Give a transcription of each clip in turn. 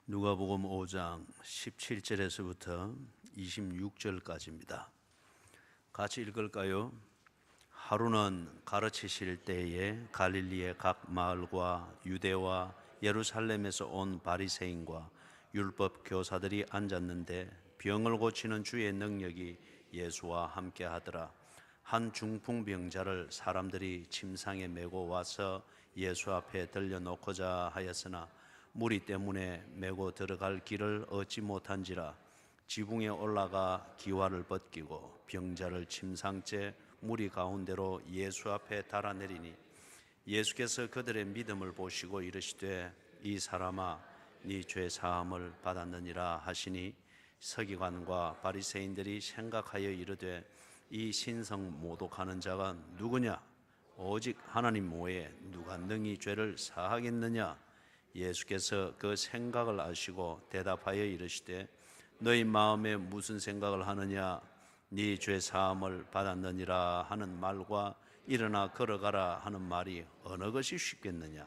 누가복음 5장 17절에서부터 26절까지입니다. 같이 읽을까요? 하루는 가르치실 때에 갈릴리의 각 마을과 유대와 예루살렘에서 온 바리새인과 율법 교사들이 앉았는데 병을 고치는 주의 능력이 예수와 함께 하더라. 한 중풍병자를 사람들이 침상에 메고 와서 예수 앞에 들려놓고자 하였으나 무리 때문에 메고 들어갈 길을 얻지 못한지라 지붕에 올라가 기와를 벗기고 병자를 침상째 무리 가운데로 예수 앞에 달아내리니 예수께서 그들의 믿음을 보시고 이르시되 이 사람아 네 죄 사함을 받았느니라 하시니 서기관과 바리새인들이 생각하여 이르되 이 신성 모독하는 자가 누구냐? 오직 하나님 외에 누가 능히 죄를 사하겠느냐? 예수께서 그 생각을 아시고 대답하여 이르시되 너희 마음에 무슨 생각을 하느냐? 네 죄 사함을 받았느니라 하는 말과 일어나 걸어가라 하는 말이 어느 것이 쉽겠느냐?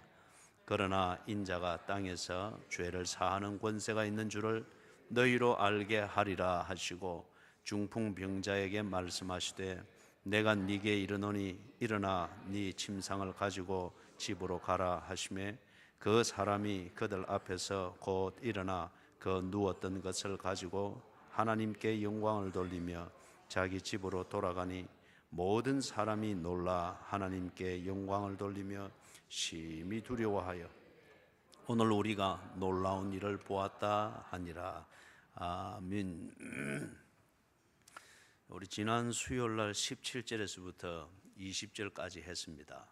그러나 인자가 땅에서 죄를 사하는 권세가 있는 줄을 너희로 알게 하리라 하시고 중풍병자에게 말씀하시되 내가 네게 이르노니 일어나 네 침상을 가지고 집으로 가라 하시매 그 사람이 그들 앞에서 곧 일어나 그 누웠던 것을 가지고 하나님께 영광을 돌리며 자기 집으로 돌아가니 모든 사람이 놀라 하나님께 영광을 돌리며 심히 두려워하여 오늘 우리가 놀라운 일을 보았다 하니라. 아멘. 우리 지난 수요일날 17절에서부터 20절까지 했습니다.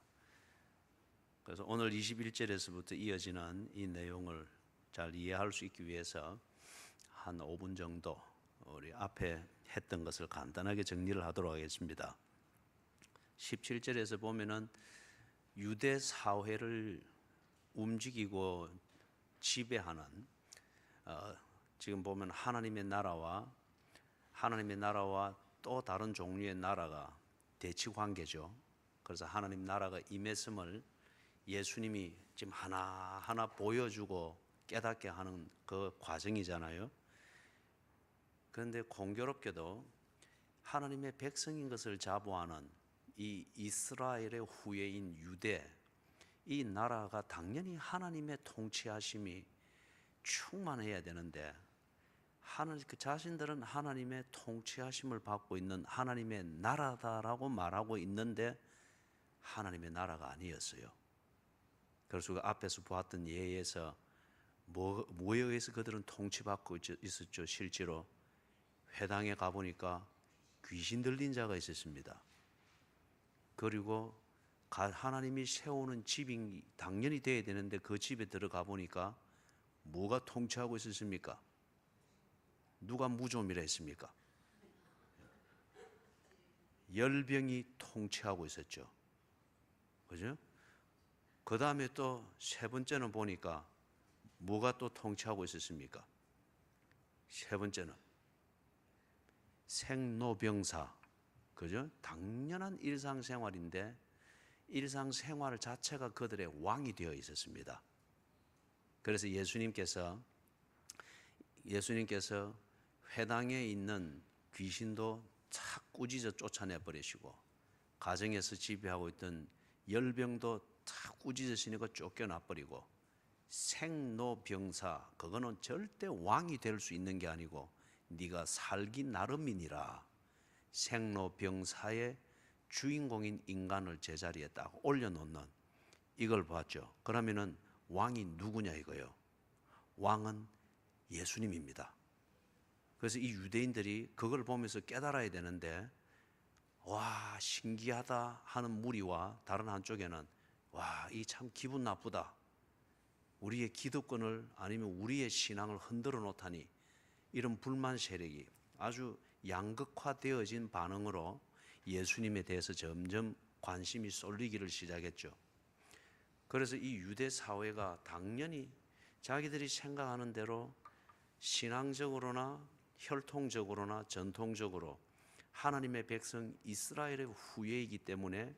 그래서 오늘 21절에서부터 이어지는 이 내용을 잘 이해할 수 있기 위해서 한 5분 정도 우리 앞에 했던 것을 간단하게 정리를 하도록 하겠습니다. 17절에서 보면은 유대 사회를 움직이고 지배하는 지금 보면 하나님의 나라와 또 다른 종류의 나라가 대치 관계죠. 그래서 하나님 나라가 임했음을 예수님이 지금 하나하나 보여주고 깨닫게 하는 그 과정이잖아요. 그런데 공교롭게도 하나님의 백성인 것을 자부하는 이 이스라엘의 후예인 유대, 이 나라가 당연히 하나님의 통치하심이 충만해야 되는데 그 자신들은 하나님의 통치하심을 받고 있는 하나님의 나라다라고 말하고 있는데 하나님의 나라가 아니었어요. 그래서 그 앞에서 보았던 예에서 뭐에 의해서 그들은 통치받고 있었죠. 실제로 회당에 가보니까 귀신 들린 자가 있었습니다. 그리고 하나님이 세우는 집이 당연히 돼야 되는데 그 집에 들어가 보니까 뭐가 통치하고 있었습니까? 누가 무좀이라 했습니까? 열병이 통치하고 있었죠. 그죠? 그 다음에 또 세 번째는 보니까 뭐가 또 통치하고 있었습니까? 세 번째는 생로병사. 그죠? 당연한 일상생활인데 일상생활 자체가 그들의 왕이 되어 있었습니다. 그래서 예수님께서 회당에 있는 귀신도 착 꾸짖어 쫓아내 버리시고 가정에서 지배하고 있던 열병도 착 꾸짖으시니까 쫓겨나 버리고 생로병사, 그거는 절대 왕이 될 수 있는 게 아니고 네가 살기 나름이니라. 생로병사의 주인공인 인간을 제자리에 딱 올려놓는 이걸 봤죠. 그러면은 왕이 누구냐 이거예요. 왕은 예수님입니다. 그래서 이 유대인들이 그걸 보면서 깨달아야 되는데 와 신기하다 하는 무리와 다른 한쪽에는 와 이 참 기분 나쁘다. 우리의 기득권을 아니면 우리의 신앙을 흔들어 놓다니 이런 불만 세력이 아주 양극화되어진 반응으로 예수님에 대해서 점점 관심이 쏠리기를 시작했죠. 그래서 이 유대 사회가 당연히 자기들이 생각하는 대로 신앙적으로나 혈통적으로나 전통적으로 하나님의 백성 이스라엘의 후예이기 때문에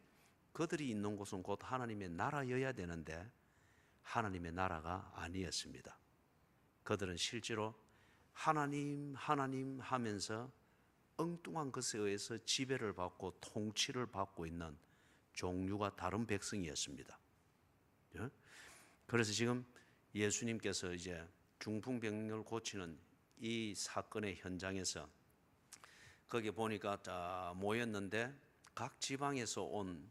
그들이 있는 곳은 곧 하나님의 나라여야 되는데 하나님의 나라가 아니었습니다. 그들은 실제로 하나님 하나님 하면서 엉뚱한 것에 의해서 지배를 받고 통치를 받고 있는 종류가 다른 백성이었습니다. 예? 그래서 지금 예수님께서 이제 중풍병을 고치는 이 사건의 현장에서 거기 보니까 다 모였는데 각 지방에서 온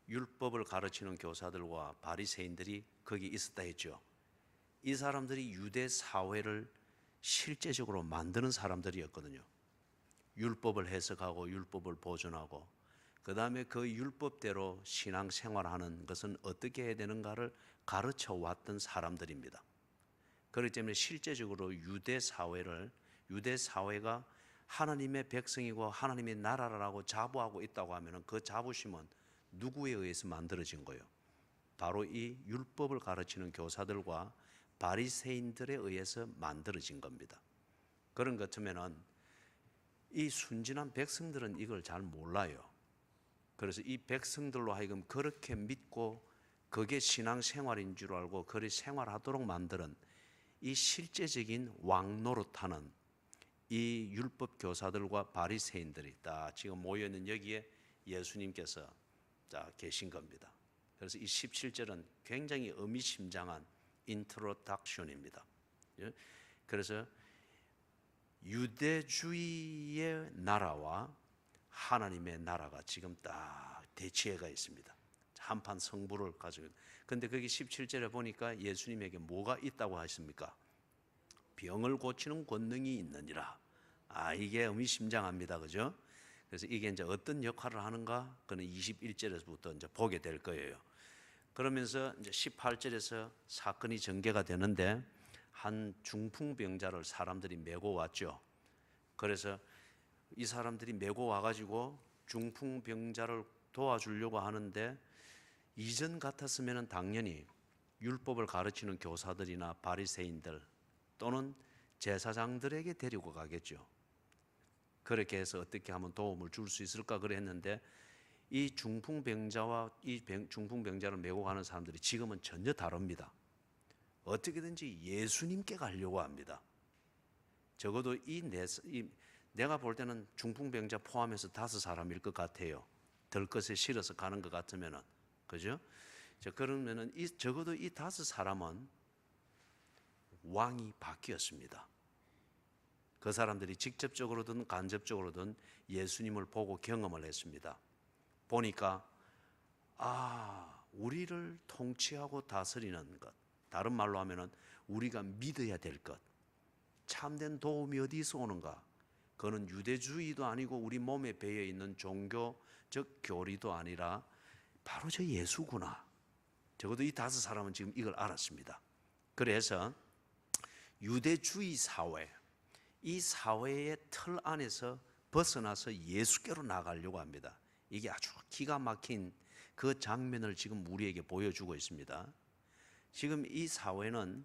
율법을 가르치는 교사들과 바리새인들이 거기 있었다 했죠. 이 사람들이 유대 사회를 실제적으로 만드는 사람들이었거든요. 율법을 해석하고 율법을 보존하고 그 다음에 그 율법대로 신앙생활하는 것은 어떻게 해야 되는가를 가르쳐 왔던 사람들입니다. 그렇기 때문에 실제적으로 유대 사회가 하나님의 백성이고 하나님의 나라라고 자부하고 있다고 하면 그 자부심은 누구에 의해서 만들어진 거예요? 바로 이 율법을 가르치는 교사들과 바리새인들에 의해서 만들어진 겁니다. 그런 것 같으면은 이 순진한 백성들은 이걸 잘 몰라요. 그래서 이 백성들로 하여금 그렇게 믿고 그게 신앙생활인 줄 알고 그렇게 생활하도록 만드는 이 실제적인 왕 노릇하는 이 율법 교사들과 바리새인들이 다 지금 모여 있는 여기에 예수님께서 계신 겁니다. 그래서 이 17절은 굉장히 의미심장한 인트로덕션입니다. 그래서 유대주의의 나라와 하나님의 나라가 지금 딱 대치해가 있습니다. 한판 승부를 가지고. 근데 거기 17절에 보니까 예수님에게 뭐가 있다고 하십니까? 병을 고치는 권능이 있느니라. 이게 의미심장합니다. 그죠? 그래서 이게 이제 어떤 역할을 하는가? 그는 21절에서부터 이제 보게 될 거예요. 그러면서 이제 18절에서 사건이 전개가 되는데 한 중풍병자를 사람들이 메고 왔죠. 그래서 이 사람들이 메고 와가지고 중풍병자를 도와주려고 하는데 이전 같았으면 당연히 율법을 가르치는 교사들이나 바리새인들 또는 제사장들에게 데리고 가겠죠. 그렇게 해서 어떻게 하면 도움을 줄 수 있을까 그랬는데 이 중풍병자와 이 중풍병자를 메고 가는 사람들이 지금은 전혀 다릅니다. 어떻게든지 예수님께 가려고 합니다. 적어도 내가 볼 때는 중풍병자 포함해서 5사람일 것 같아요. 들것에 실어서 가는 것 같으면은, 그죠? 그러면은 적어도 이 5사람은 왕이 바뀌었습니다. 그 사람들이 직접적으로든 간접적으로든 예수님을 보고 경험을 했습니다. 보니까 우리를 통치하고 다스리는 것, 다른 말로 하면은 우리가 믿어야 될 것, 참된 도움이 어디서 오는가? 그거는 유대주의도 아니고 우리 몸에 배어 있는 종교적 교리도 아니라 바로 저 예수구나. 적어도 이 5사람은 지금 이걸 알았습니다. 그래서 유대주의 사회, 이 사회의 틀 안에서 벗어나서 예수께로 나가려고 합니다. 이게 아주 기가 막힌 그 장면을 지금 우리에게 보여주고 있습니다. 지금 이 사회는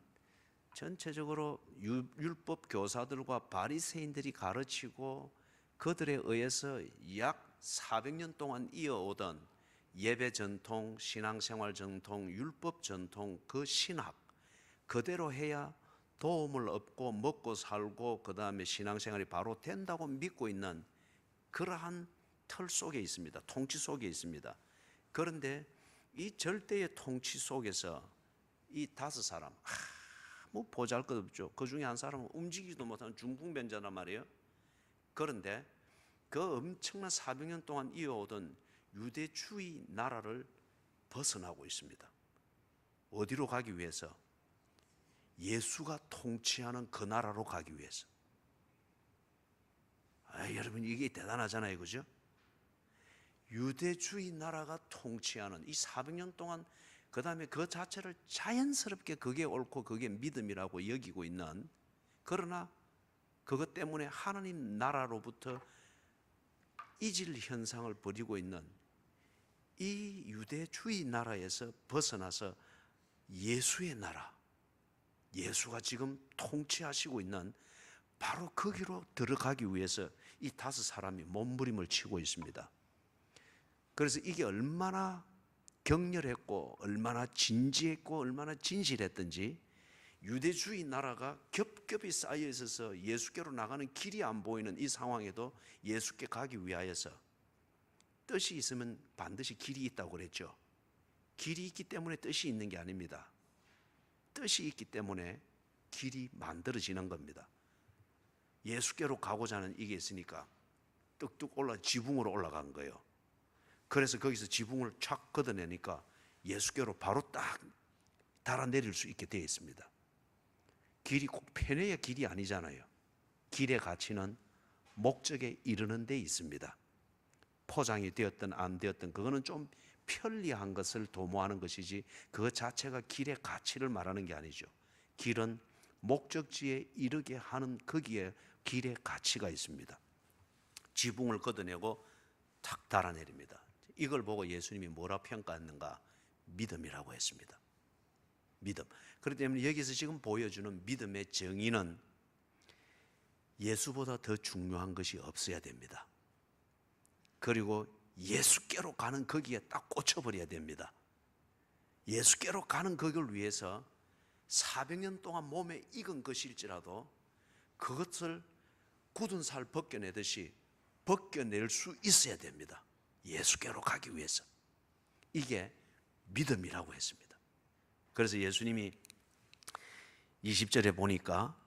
전체적으로 율법 교사들과 바리새인들이 가르치고 그들에 의해서 약 400년 동안 이어오던 예배 전통, 신앙생활 전통, 율법 전통, 그 신학 그대로 해야 도움을 얻고 먹고 살고 그 다음에 신앙생활이 바로 된다고 믿고 있는 그러한 틀 속에 있습니다. 통치 속에 있습니다. 그런데 이 절대의 통치 속에서 이 5사람 뭐 보잘것없죠. 그 중에 한 사람은 움직이지도 못하는 중풍병자란 말이에요. 그런데 그 엄청난 400년 동안 이어오던 유대주의 나라를 벗어나고 있습니다. 어디로 가기 위해서? 예수가 통치하는 그 나라로 가기 위해서. 여러분 이게 대단하잖아요. 그죠? 유대주의 나라가 통치하는 이 400년 동안 그 다음에 그 자체를 자연스럽게 그게 옳고 그게 믿음이라고 여기고 있는, 그러나 그것 때문에 하나님 나라로부터 이질 현상을 벌이고 있는 이 유대주의 나라에서 벗어나서 예수의 나라, 예수가 지금 통치하시고 있는 바로 거기로 들어가기 위해서 이 5사람이 몸부림을 치고 있습니다. 그래서 이게 얼마나 격렬했고 얼마나 진지했고 얼마나 진실했던지 유대주의 나라가 겹겹이 쌓여 있어서 예수께로 나가는 길이 안 보이는 이 상황에도 예수께 가기 위하여서 뜻이 있으면 반드시 길이 있다고 그랬죠. 길이 있기 때문에 뜻이 있는 게 아닙니다. 뜻이 있기 때문에 길이 만들어지는 겁니다. 예수께로 가고자 하는 이게 있으니까 뚝뚝 지붕으로 올라간 거예요. 그래서 거기서 지붕을 착 걷어내니까 예수께로 바로 딱 달아내릴 수 있게 되어 있습니다. 길이 꼭 편해야 길이 아니잖아요. 길의 가치는 목적에 이르는 데 있습니다. 포장이 되었든 안 되었든 그거는 좀 편리한 것을 도모하는 것이지 그 자체가 길의 가치를 말하는 게 아니죠. 길은 목적지에 이르게 하는 거기에 길의 가치가 있습니다. 지붕을 걷어내고 탁 달아내립니다. 이걸 보고 예수님이 뭐라 평가했는가? 믿음이라고 했습니다. 믿음. 그렇기 때문에 여기서 지금 보여주는 믿음의 정의는 예수보다 더 중요한 것이 없어야 됩니다. 그리고 예수께로 가는 거기에 딱 꽂혀버려야 됩니다. 예수께로 가는 거기를 위해서 400년 동안 몸에 익은 것일지라도 그것을 굳은 살 벗겨내듯이 벗겨낼 수 있어야 됩니다. 예수께로 가기 위해서. 이게 믿음이라고 했습니다. 그래서 예수님이 20절에 보니까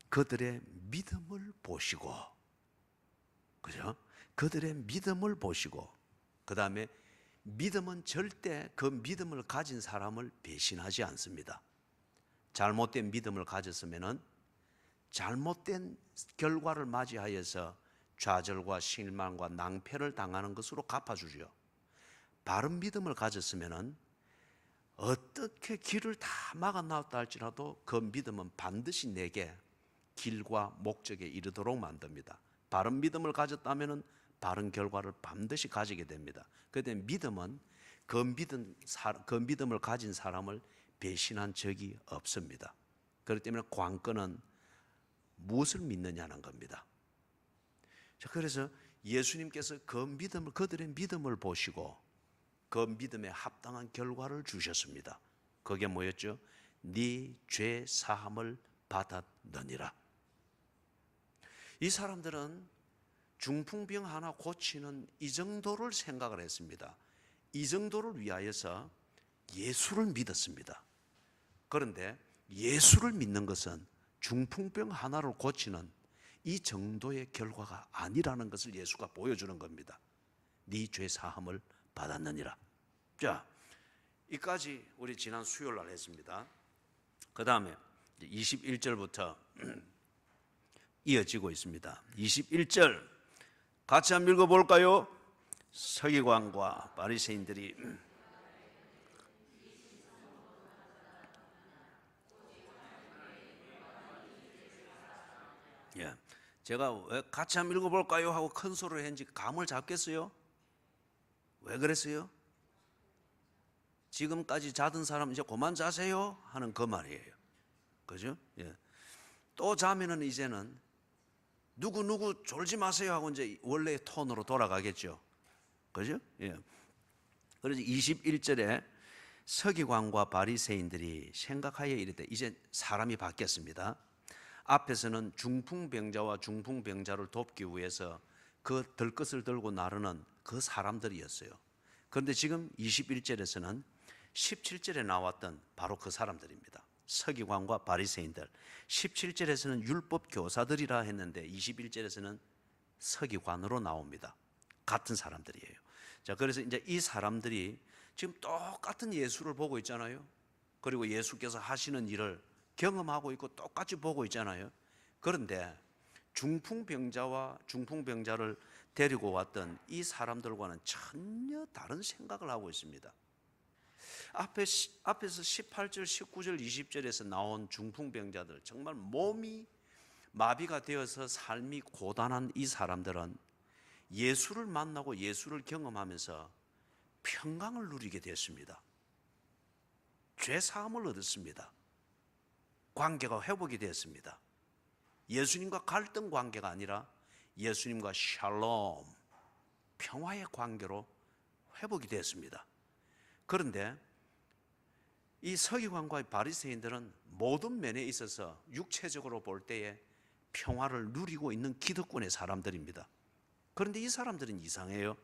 그들의 믿음을 보시고, 그죠? 그들의 믿음을 보시고, 그 다음에 믿음은 절대 그 믿음을 가진 사람을 배신하지 않습니다. 잘못된 믿음을 가졌으면은 잘못된 결과를 맞이하여서 좌절과 실망과 낭패를 당하는 것으로 갚아주죠. 바른 믿음을 가졌으면은 어떻게 길을 다 막아놨다 할지라도 그 믿음은 반드시 내게 길과 목적에 이르도록 만듭니다. 바른 믿음을 가졌다면은 바른 결과를 반드시 가지게 됩니다. 그런데 믿음은 그 믿음을 가진 사람을 배신한 적이 없습니다. 그렇기 때문에 관건은 무엇을 믿느냐는 겁니다. 자, 그래서 예수님께서 그들의 믿음을 보시고 그 믿음에 합당한 결과를 주셨습니다. 그게 뭐였죠? 네 죄 사함을 받았느니라. 이 사람들은 중풍병 하나 고치는 이 정도를 생각을 했습니다. 이 정도를 위하여서 예수를 믿었습니다. 그런데 예수를 믿는 것은 중풍병 하나를 고치는 이 정도의 결과가 아니라는 것을 예수가 보여주는 겁니다. 네 죄 사함을 받았느니라. 자, 이까지 우리 지난 수요일 날 했습니다. 그 다음에 21절부터 이어지고 있습니다. 21절 같이 한번 읽어볼까요? 서기관과 바리새인들이 예, 제가 왜 같이 한번 읽어볼까요? 하고 큰 소리를 했는지 감을 잡겠어요? 왜 그랬어요? 지금까지 자던 사람 이제 그만 자세요 하는 그 말이에요. 그죠? 예. 또 자면은 이제는 누구 졸지 마세요 하고 이제 원래의 톤으로 돌아가겠죠. 그죠? 예. 그래서 21절에 서기관과 바리새인들이 생각하여 이르되, 이제 사람이 바뀌었습니다. 앞에서는 중풍병자와 중풍병자를 돕기 위해서 그 들것을 들고 나르는 그 사람들이었어요. 그런데 지금 21절에서는 17절에 나왔던 바로 그 사람들입니다. 서기관과 바리새인들. 17절에서는 율법 교사들이라 했는데 21절에서는 서기관으로 나옵니다. 같은 사람들이에요. 자, 그래서 이제 이 사람들이 지금 똑같은 예수를 보고 있잖아요. 그리고 예수께서 하시는 일을 경험하고 있고 똑같이 보고 있잖아요. 그런데 중풍병자와 중풍병자를 데리고 왔던 이 사람들과는 전혀 다른 생각을 하고 있습니다. 앞에서 18절, 19절, 20절에서 나온 중풍병자들, 정말 몸이 마비가 되어서 삶이 고단한 이 사람들은 예수를 만나고 예수를 경험하면서 평강을 누리게 됐습니다. 죄 사함을 얻었습니다. 관계가 회복이 되었습니다. 예수님과 갈등 관계가 아니라 예수님과 샬롬, 평화의 관계로 회복이 되었습니다. 그런데 이 서기관과 바리새인들은 모든 면에 있어서 육체적으로 볼 때에 평화를 누리고 있는 기득권의 사람들입니다. 그런데 이 사람들은 이상해요.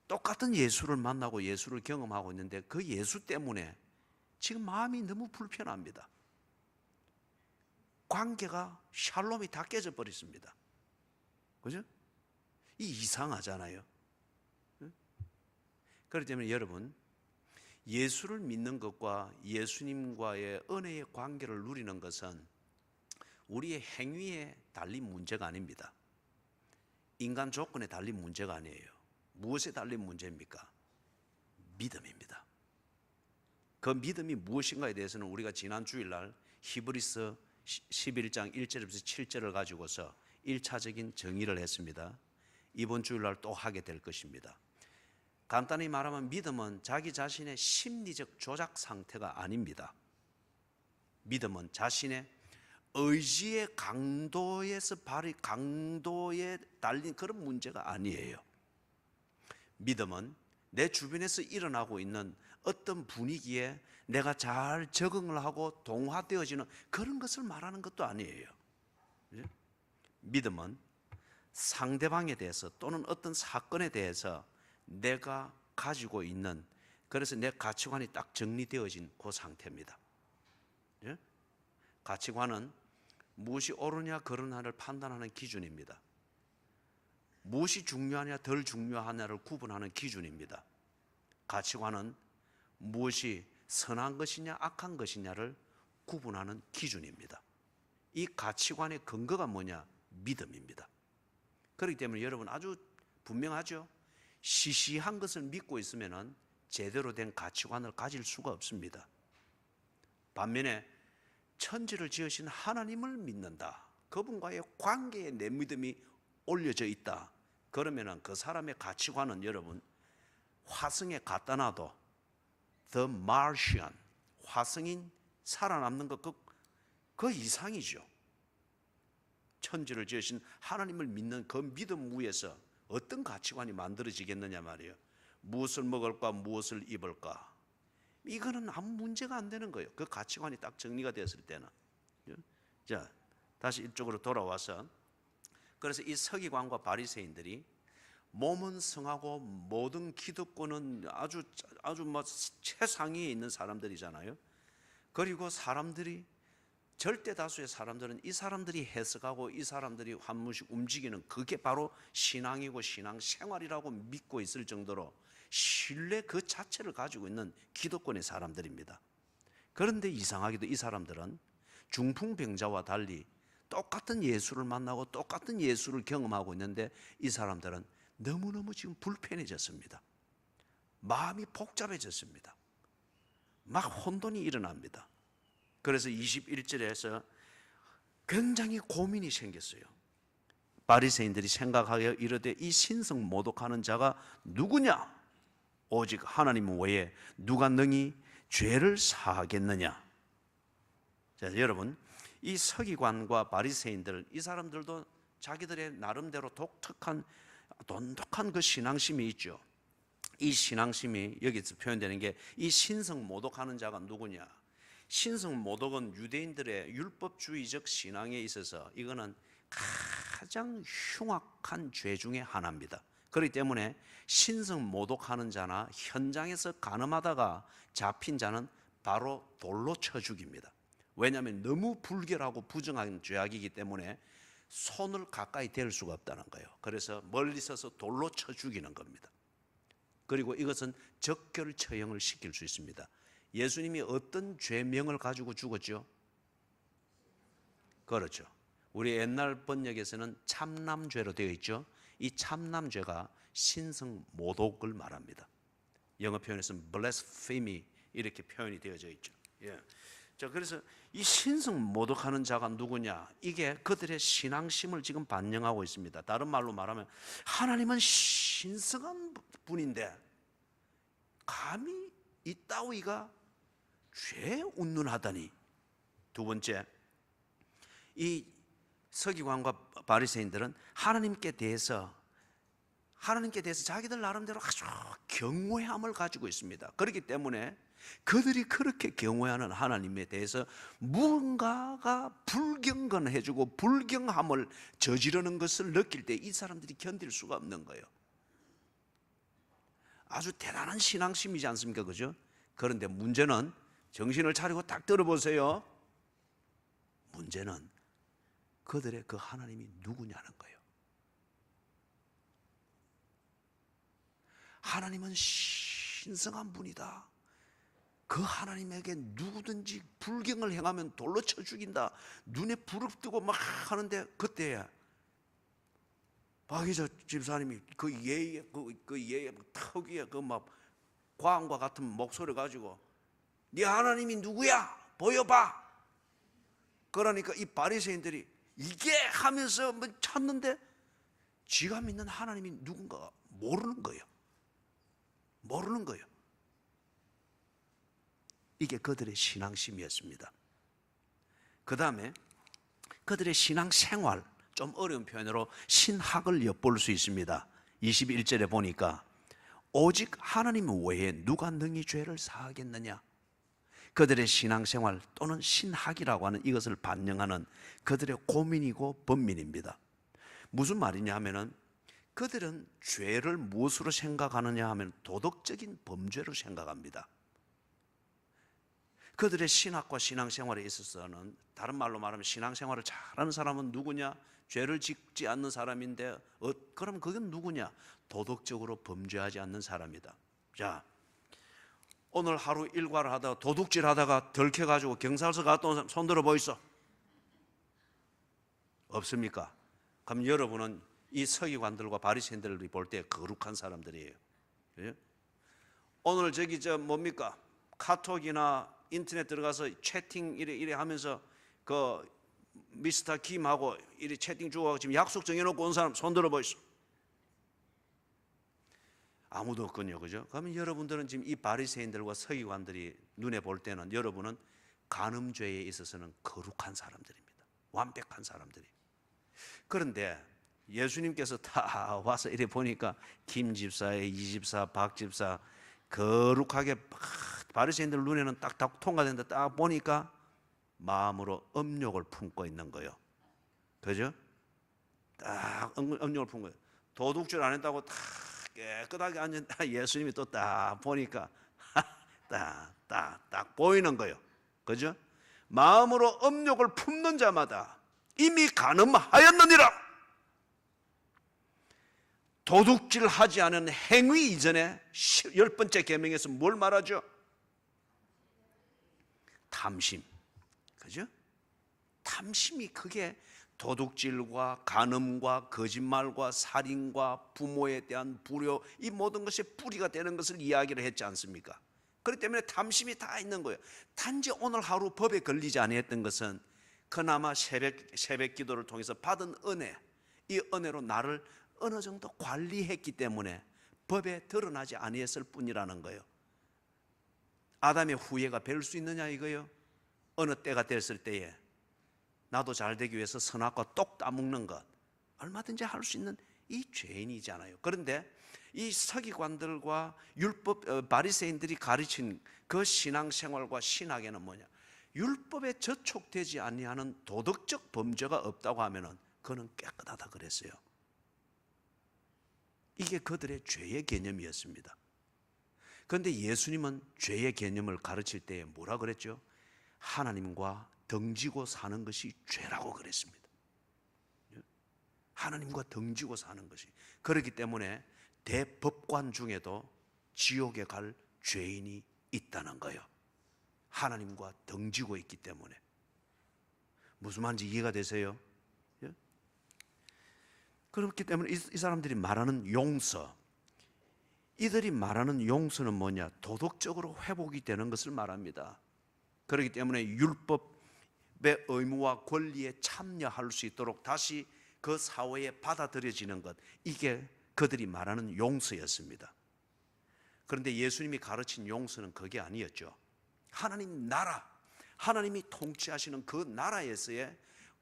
똑같은 예수를 만나고 예수를 경험하고 있는데 그 예수 때문에 지금 마음이 너무 불편합니다. 관계가 샬롬이 다 깨져 버렸습니다. 그죠? 이 이상하잖아요. 그렇기 때문에 여러분, 예수를 믿는 것과 예수님과의 은혜의 관계를 누리는 것은 우리의 행위에 달린 문제가 아닙니다. 인간 조건에 달린 문제가 아니에요. 무엇에 달린 문제입니까? 믿음입니다. 그 믿음이 무엇인가에 대해서는 우리가 지난 주일날 히브리서 11장 1절에서 7절을 가지고서 1차적인 정의를 했습니다. 이번 주일날 또 하게 될 것입니다. 간단히 말하면 믿음은 자기 자신의 심리적 조작 상태가 아닙니다. 믿음은 자신의 의지의 강도에 달린 그런 문제가 아니에요. 믿음은 내 주변에서 일어나고 있는 어떤 분위기에 내가 잘 적응을 하고 동화되어지는 그런 것을 말하는 것도 아니에요. 믿음은 상대방에 대해서 또는 어떤 사건에 대해서 내가 가지고 있는, 그래서 내 가치관이 딱 정리되어진 그 상태입니다. 가치관은 무엇이 옳으냐 그르냐를 판단하는 기준입니다. 무엇이 중요하냐 덜 중요하냐를 구분하는 기준입니다. 가치관은 무엇이 선한 것이냐 악한 것이냐를 구분하는 기준입니다. 이 가치관의 근거가 뭐냐? 믿음입니다. 그렇기 때문에 여러분 아주 분명하죠. 시시한 것을 믿고 있으면 제대로 된 가치관을 가질 수가 없습니다. 반면에 천지를 지으신 하나님을 믿는다, 그분과의 관계에 내 믿음이 올려져 있다, 그러면 그 사람의 가치관은 여러분 화성에 갖다 놔도 The Martian, 화성인 살아남는 것 그 이상이죠. 천지를 지으신 하나님을 믿는 그 믿음 위에서 어떤 가치관이 만들어지겠느냐 말이에요. 무엇을 먹을까 무엇을 입을까, 이거는 아무 문제가 안 되는 거예요. 그 가치관이 딱 정리가 되었을 때는. 자, 다시 이쪽으로 돌아와서, 그래서 이 서기관과 바리새인들이 몸은 성하고 모든 기득권은 아주 최상위에 있는 사람들이잖아요. 그리고 사람들이, 절대 다수의 사람들은 이 사람들이 해석하고 이 사람들이 한 번씩 움직이는 그게 바로 신앙이고 신앙생활이라고 믿고 있을 정도로 신뢰 그 자체를 가지고 있는 기득권의 사람들입니다. 그런데 이상하게도 이 사람들은 중풍병자와 달리 똑같은 예수를 만나고 똑같은 예수를 경험하고 있는데 이 사람들은 너무너무 지금 불편해졌습니다. 마음이 복잡해졌습니다. 막 혼돈이 일어납니다. 그래서 21절에서 굉장히 고민이 생겼어요. 바리새인들이 생각하여 이르되 이 신성 모독하는 자가 누구냐? 오직 하나님 외에 누가 능히 죄를 사하겠느냐? 자, 여러분, 이 서기관과 바리새인들, 이 사람들도 자기들의 나름대로 독특한 돈독한 그 신앙심이 있죠. 이 신앙심이 여기서 표현되는 게, 이 신성 모독하는 자가 누구냐? 신성 모독은 유대인들의 율법주의적 신앙에 있어서 이거는 가장 흉악한 죄 중에 하나입니다. 그렇기 때문에 신성 모독하는 자나 현장에서 간음하다가 잡힌 자는 바로 돌로 쳐 죽입니다. 왜냐하면 너무 불결하고 부정한 죄악이기 때문에 손을 가까이 댈 수가 없다는 거예요. 그래서 멀리 서서 돌로 쳐 죽이는 겁니다. 그리고 이것은 적결 처형을 시킬 수 있습니다. 예수님이 어떤 죄명을 가지고 죽었죠? 그렇죠. 우리 옛날 번역에서는 참남죄로 되어 있죠. 이 참남죄가 신성 모독을 말합니다. 영어 표현에서는 blasphemy 이렇게 표현이 되어져 있죠. 예. 자, 그래서 이 신성 모독하는 자가 누구냐? 이게 그들의 신앙심을 지금 반영하고 있습니다. 다른 말로 말하면 하나님은 신성한 분인데 감히 이 따위가 죄 운운하다니. 두 번째, 이 서기관과 바리새인들은 하나님께 대해서 자기들 나름대로 아주 경외함을 가지고 있습니다. 그렇기 때문에 그들이 그렇게 경외하는 하나님에 대해서 무언가가 불경건해지고 불경함을 저지르는 것을 느낄 때 이 사람들이 견딜 수가 없는 거예요. 아주 대단한 신앙심이지 않습니까? 그죠? 그런데 문제는, 정신을 차리고 딱 들어보세요. 문제는 그들의 그 하나님이 누구냐는 거예요. 하나님은 신성한 분이다. 그 하나님에게 누구든지 불경을 행하면 돌로 쳐 죽인다. 눈에 불을 뜨고 막 하는데, 그때 박희자 집사님이 그 예의 특유의 그 막 광과 같은 목소리 가지고 네 하나님이 누구야? 보여봐. 그러니까 이 바리새인들이 이게 하면서 뭐 찾는데 지가 믿는 하나님이 누군가 모르는 거예요. 모르는 거예요. 이게 그들의 신앙심이었습니다. 그 다음에 그들의 신앙생활, 좀 어려운 표현으로 신학을 엿볼 수 있습니다. 21절에 보니까 오직 하나님 외에 누가 능히 죄를 사하겠느냐. 그들의 신앙생활 또는 신학이라고 하는 이것을 반영하는 그들의 고민이고 번민입니다. 무슨 말이냐 하면은, 그들은 죄를 무엇으로 생각하느냐 하면 도덕적인 범죄로 생각합니다. 그들의 신학과 신앙생활에 있어서는, 다른 말로 말하면 신앙생활을 잘하는 사람은 누구냐? 죄를 짓지 않는 사람인데, 그럼 그건 누구냐? 도덕적으로 범죄하지 않는 사람이다. 자, 오늘 하루 일과를 하다가 도둑질 하다가 덜켜가지고 경찰서 갔다 온 사람 손 들어 보이소? 없습니까? 그럼 여러분은 이 서기관들과 바리새인들을 볼 때 거룩한 사람들이에요. 예? 오늘 저기 뭡니까? 카톡이나 인터넷 들어가서 채팅 이래 하면서 그 미스터 김하고 이래 채팅 주고 지금 약속 정해놓고 온 사람 손 들어 보이소? 아무도 없군요. 그죠? 그러면 여러분들은 지금 이 바리새인들과 서기관들이 눈에 볼 때는, 여러분은 간음죄에 있어서는 거룩한 사람들입니다. 완벽한 사람들이. 그런데 예수님께서 다 와서 이래 보니까 김 집사의 이 집사, 박 집사 거룩하게 바리새인들 눈에는 딱딱 통과된다 딱 보니까 마음으로 음욕을 품고 있는 거예요. 그죠? 딱 음욕을 품고, 도둑질 안 했다고 딱 깨끗하게 앉은 예수님이 또 딱 보니까 딱 보이는 거예요. 그죠? 마음으로 음욕을 품는 자마다 이미 간음하였느니라. 도둑질하지 않은 행위 이전에 10번째 계명에서 뭘 말하죠? 탐심. 그죠? 탐심이, 그게 도둑질과 간음과 거짓말과 살인과 부모에 대한 불효, 이 모든 것의 뿌리가 되는 것을 이야기를 했지 않습니까? 그렇기 때문에 탐심이 다 있는 거예요. 단지 오늘 하루 법에 걸리지 아니했던 것은 그나마 새벽 기도를 통해서 받은 은혜, 이 은혜로 나를 어느 정도 관리했기 때문에 법에 드러나지 아니했을 뿐이라는 거예요. 아담의 후예가 될 수 있느냐 이거요? 어느 때가 됐을 때에 나도 잘 되기 위해서 선악과 똑 따먹는 것, 얼마든지 할 수 있는 이 죄인이잖아요. 그런데 이 서기관들과 율법 바리새인들이 가르친 그 신앙생활과 신학에는 뭐냐? 율법에 저촉되지 아니하는 도덕적 범죄가 없다고 하면은 그는 깨끗하다 그랬어요. 이게 그들의 죄의 개념이었습니다. 그런데 예수님은 죄의 개념을 가르칠 때 뭐라 그랬죠? 하나님과 등지고 사는 것이 죄라고 그랬습니다. 하나님과 등지고 사는 것이. 그렇기 때문에 대법관 중에도 지옥에 갈 죄인이 있다는 거예요. 하나님과 등지고 있기 때문에. 무슨 말인지 이해가 되세요? 예? 그렇기 때문에 이 사람들이 말하는 용서, 이들이 말하는 용서는 뭐냐? 도덕적으로 회복이 되는 것을 말합니다. 그렇기 때문에 율법의 의무와 권리에 참여할 수 있도록 다시 그 사회에 받아들여지는 것, 이게 그들이 말하는 용서였습니다. 그런데 예수님이 가르친 용서는 그게 아니었죠. 하나님 나라, 하나님이 통치하시는 그 나라에서의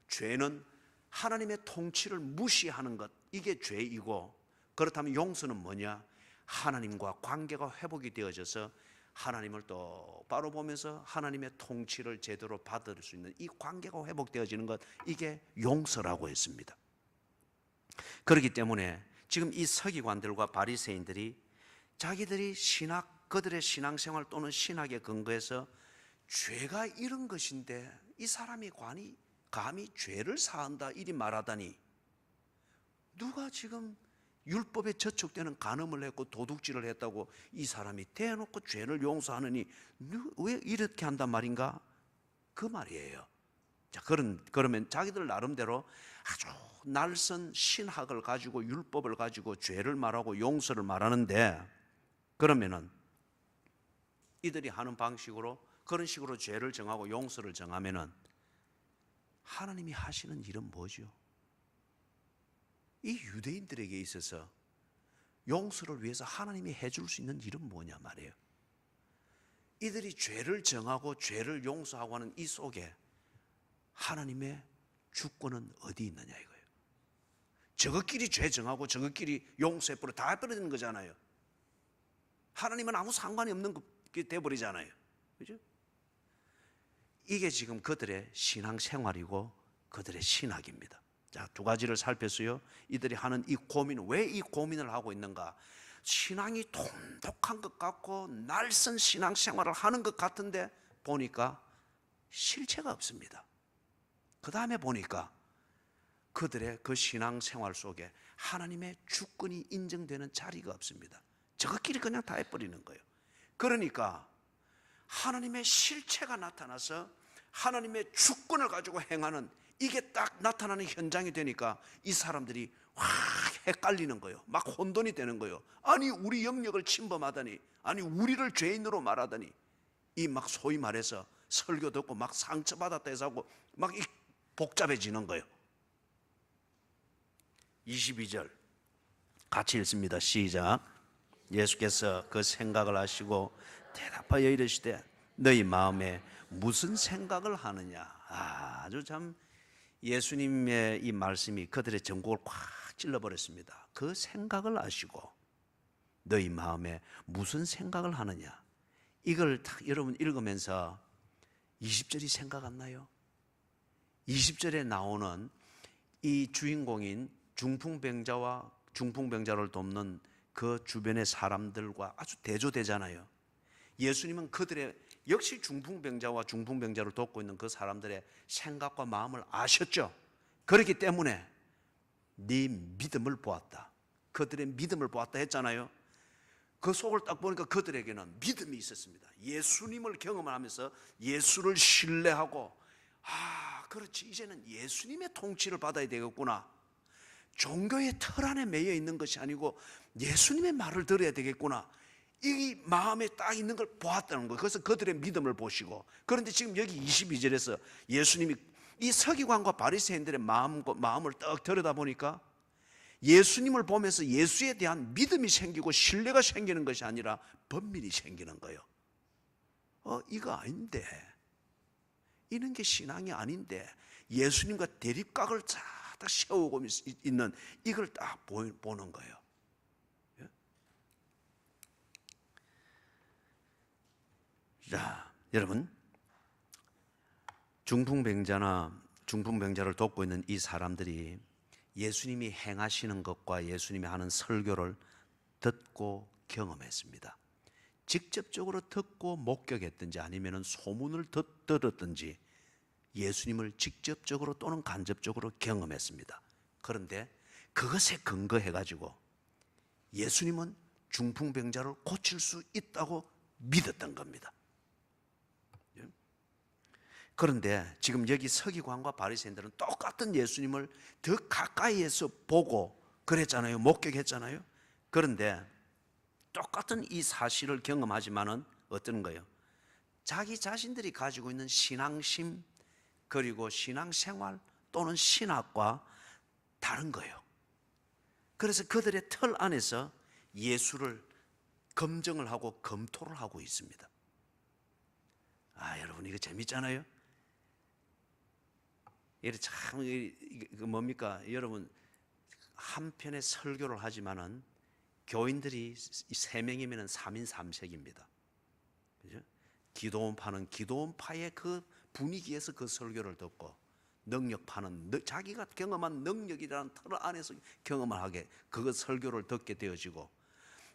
죄는 하나님의 통치를 무시하는 것, 이게 죄이고, 그렇다면 용서는 뭐냐? 하나님과 관계가 회복이 되어져서 하나님을 똑바로 보면서 하나님의 통치를 제대로 받을 수 있는 이 관계가 회복되어지는 것, 이게 용서라고 했습니다. 그렇기 때문에 지금 이 서기관들과 바리새인들이 자기들이 그들의 신앙생활 또는 신학에 근거해서 죄가 이런 것인데 이 사람이 감히 죄를 사한다 이리 말하다니, 누가 지금 율법에 저촉되는 간음을 했고 도둑질을 했다고 이 사람이 대놓고 죄를 용서하느니 왜 이렇게 한단 말인가? 그 말이에요. 자, 그러면 자기들 나름대로 아주 날선 신학을 가지고 율법을 가지고 죄를 말하고 용서를 말하는데, 그러면은 이들이 하는 방식으로 그런 식으로 죄를 정하고 용서를 정하면은 하나님이 하시는 일은 뭐죠? 이 유대인들에게 있어서 용서를 위해서 하나님이 해줄 수 있는 일은 뭐냐 말이에요. 이들이 죄를 정하고 죄를 용서하고 하는 이 속에 하나님의 주권은 어디 있느냐 이거예요. 저것끼리 죄 정하고 저것끼리 용서해버려 다 해버리는 거잖아요. 하나님은 아무 상관이 없는 게 돼버리잖아요. 그죠? 이게 지금 그들의 신앙생활이고 그들의 신학입니다. 자, 두 가지를 살폈어요. 이들이 하는 이 고민, 왜 이 고민을 하고 있는가? 신앙이 돈독한 것 같고 날선 신앙생활을 하는 것 같은데 보니까 실체가 없습니다. 그 다음에 보니까 그들의 그 신앙생활 속에 하나님의 주권이 인정되는 자리가 없습니다. 저것끼리 그냥 다 해버리는 거예요. 그러니까 하나님의 실체가 나타나서 하나님의 주권을 가지고 행하는 이게 딱 나타나는 현장이 되니까 이 사람들이 확 헷갈리는 거예요. 막 혼돈이 되는 거예요. 아니 우리 영역을 침범하다니, 아니 우리를 죄인으로 말하다니, 이 막 소위 말해서 설교 듣고 막 상처받았다 해서 하고 막 복잡해지는 거예요. 22절 같이 읽습니다. 시작. 예수께서 그 생각을 아시고 대답하여 이르시되 너희 마음에 무슨 생각을 하느냐. 아주 참 예수님의 이 말씀이 그들의 전곡을 꽉 찔러버렸습니다. 그 생각을 아시고 너희 마음에 무슨 생각을 하느냐. 이걸 딱 여러분 읽으면서 20절이 생각 안 나요? 20절에 나오는 이 주인공인 중풍병자와 중풍병자를 돕는 그 주변의 사람들과 아주 대조되잖아요. 예수님은 그들의 역시 중풍병자와 중풍병자를 돕고 있는 그 사람들의 생각과 마음을 아셨죠. 그렇기 때문에 네 믿음을 보았다, 그들의 믿음을 보았다 했잖아요. 그 속을 딱 보니까 그들에게는 믿음이 있었습니다. 예수님을 경험하면서 예수를 신뢰하고, 그렇지, 이제는 예수님의 통치를 받아야 되겠구나. 종교의 틀 안에 매여 있는 것이 아니고 예수님의 말을 들어야 되겠구나. 이 마음에 딱 있는 걸 보았다는 거예요. 그래서 그들의 믿음을 보시고. 그런데 지금 여기 22절에서 예수님이 이 서기관과 바리새인들의 마음을 딱 들여다보니까 예수님을 보면서 예수에 대한 믿음이 생기고 신뢰가 생기는 것이 아니라 번민이 생기는 거예요. 이거 아닌데, 이런 게 신앙이 아닌데, 예수님과 대립각을 딱 세우고 있는 이걸 딱 보는 거예요. 자, 여러분, 중풍병자를 돕고 있는 이 사람들이 예수님이 행하시는 것과 예수님이 하는 설교를 듣고 경험했습니다. 직접적으로 듣고 목격했든지 아니면 소문을 들었든지 예수님을 직접적으로 또는 간접적으로 경험했습니다. 그런데 그것에 근거해가지고 예수님은 중풍병자를 고칠 수 있다고 믿었던 겁니다. 그런데 지금 여기 서기관과 바리새인들은 똑같은 예수님을 더 가까이에서 보고 그랬잖아요. 목격했잖아요. 그런데 똑같은 이 사실을 경험하지만은 어떤 거예요? 자기 자신들이 가지고 있는 신앙심 그리고 신앙생활 또는 신학과 다른 거예요. 그래서 그들의 틀 안에서 예수를 검증을 하고 검토를 하고 있습니다. 여러분 이거 재밌잖아요. 이게 참 뭡니까? 여러분 한 편의 설교를 하지만은 교인들이 3명이면 3인 3색입니다. 그죠? 기도원파는 기도원파의 그 분위기에서 그 설교를 듣고, 능력파는 자기가 경험한 능력이라는 틀 안에서 경험을 하게 그 설교를 듣게 되어지고,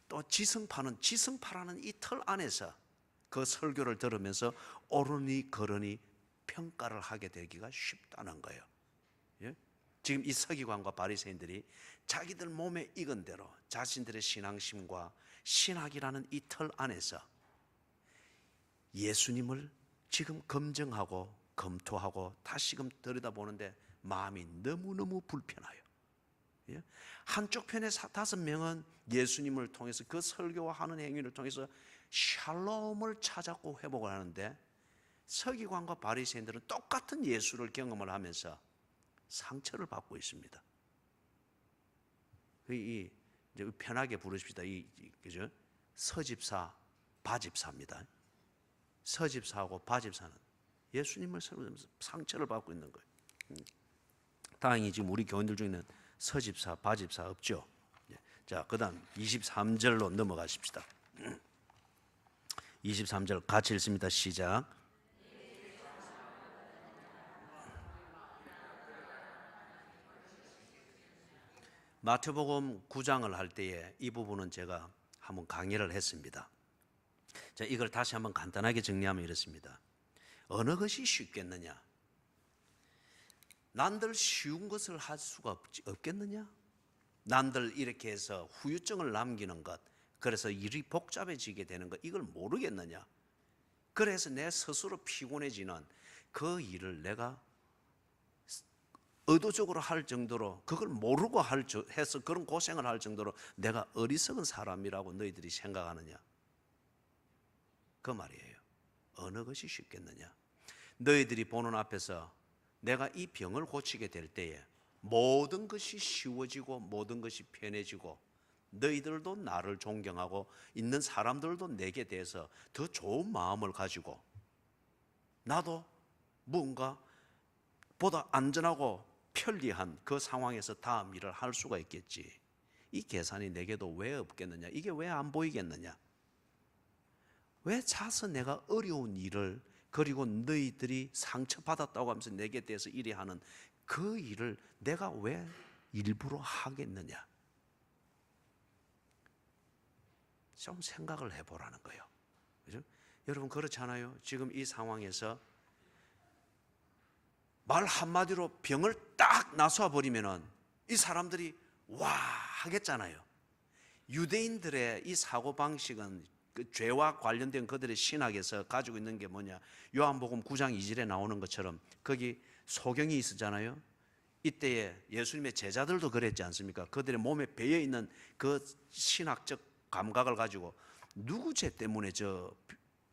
또 지성파는 지성파라는 이 틀 안에서 그 설교를 들으면서 옳으니 그르니 평가를 하게 되기가 쉽다는 거예요. 예? 지금 이 서기관과 바리새인들이 자기들 몸에 익은 대로 자신들의 신앙심과 신학이라는 이 틀 안에서 예수님을 지금 검증하고 검토하고 다시금 들여다보는데 마음이 너무너무 불편해요. 예? 한쪽 편의 5명은 예수님을 통해서 그 설교와 하는 행위를 통해서 샬롬을 찾았고 회복을 하는데, 서기관과 바리새인들은 똑같은 예수를 경험을 하면서 상처를 받고 있습니다. 이제 편하게 부르십시다. 그죠? 서집사, 바집사입니다. 서집사하고 바집사는 예수님을 세우면서 상처를 받고 있는 거예요. 다행히 지금 우리 교인들 중에는 서집사, 바집사 없죠. 자, 그 다음 23절로 넘어가십시다. 23절 같이 읽습니다. 시작. 마태복음 9장을 할 때에 이 부분은 제가 한번 강의를 했습니다. 자, 이걸 다시 한번 간단하게 정리하면 이렇습니다. 어느 것이 쉽겠느냐? 난들 쉬운 것을 할 수가 없겠느냐? 난들 이렇게 해서 후유증을 남기는 것, 그래서 일이 복잡해지게 되는 것, 이걸 모르겠느냐? 그래서 내 스스로 피곤해지는 그 일을 내가 의도적으로 할 정도로, 그걸 모르고 해서 그런 고생을 할 정도로 내가 어리석은 사람이라고 너희들이 생각하느냐? 그 말이에요. 어느 것이 쉽겠느냐? 너희들이 보는 앞에서 내가 이 병을 고치게 될 때에 모든 것이 쉬워지고 모든 것이 편해지고, 너희들도 나를 존경하고 있는 사람들도 내게 대해서 더 좋은 마음을 가지고, 나도 뭔가 보다 안전하고 편리한 그 상황에서 다음 일을 할 수가 있겠지. 이 계산이 내게도 왜 없겠느냐? 이게 왜 안 보이겠느냐? 왜 차서 내가 어려운 일을, 그리고 너희들이 상처받았다고 하면서 내게 대해서 이래 하는 그 일을 내가 왜 일부러 하겠느냐? 좀 생각을 해보라는 거예요. 그죠? 여러분, 그렇잖아요. 지금 이 상황에서 말 한마디로 병을 딱 나서버리면은 이 사람들이 와 하겠잖아요. 유대인들의 이 사고방식은 그 죄와 관련된 그들의 신학에서 가지고 있는 게 뭐냐? 요한복음 9장 2절에 나오는 것처럼 거기 소경이 있었잖아요. 이때에 예수님의 제자들도 그랬지 않습니까? 그들의 몸에 배어있는 그 신학적 감각을 가지고 누구 죄 때문에 저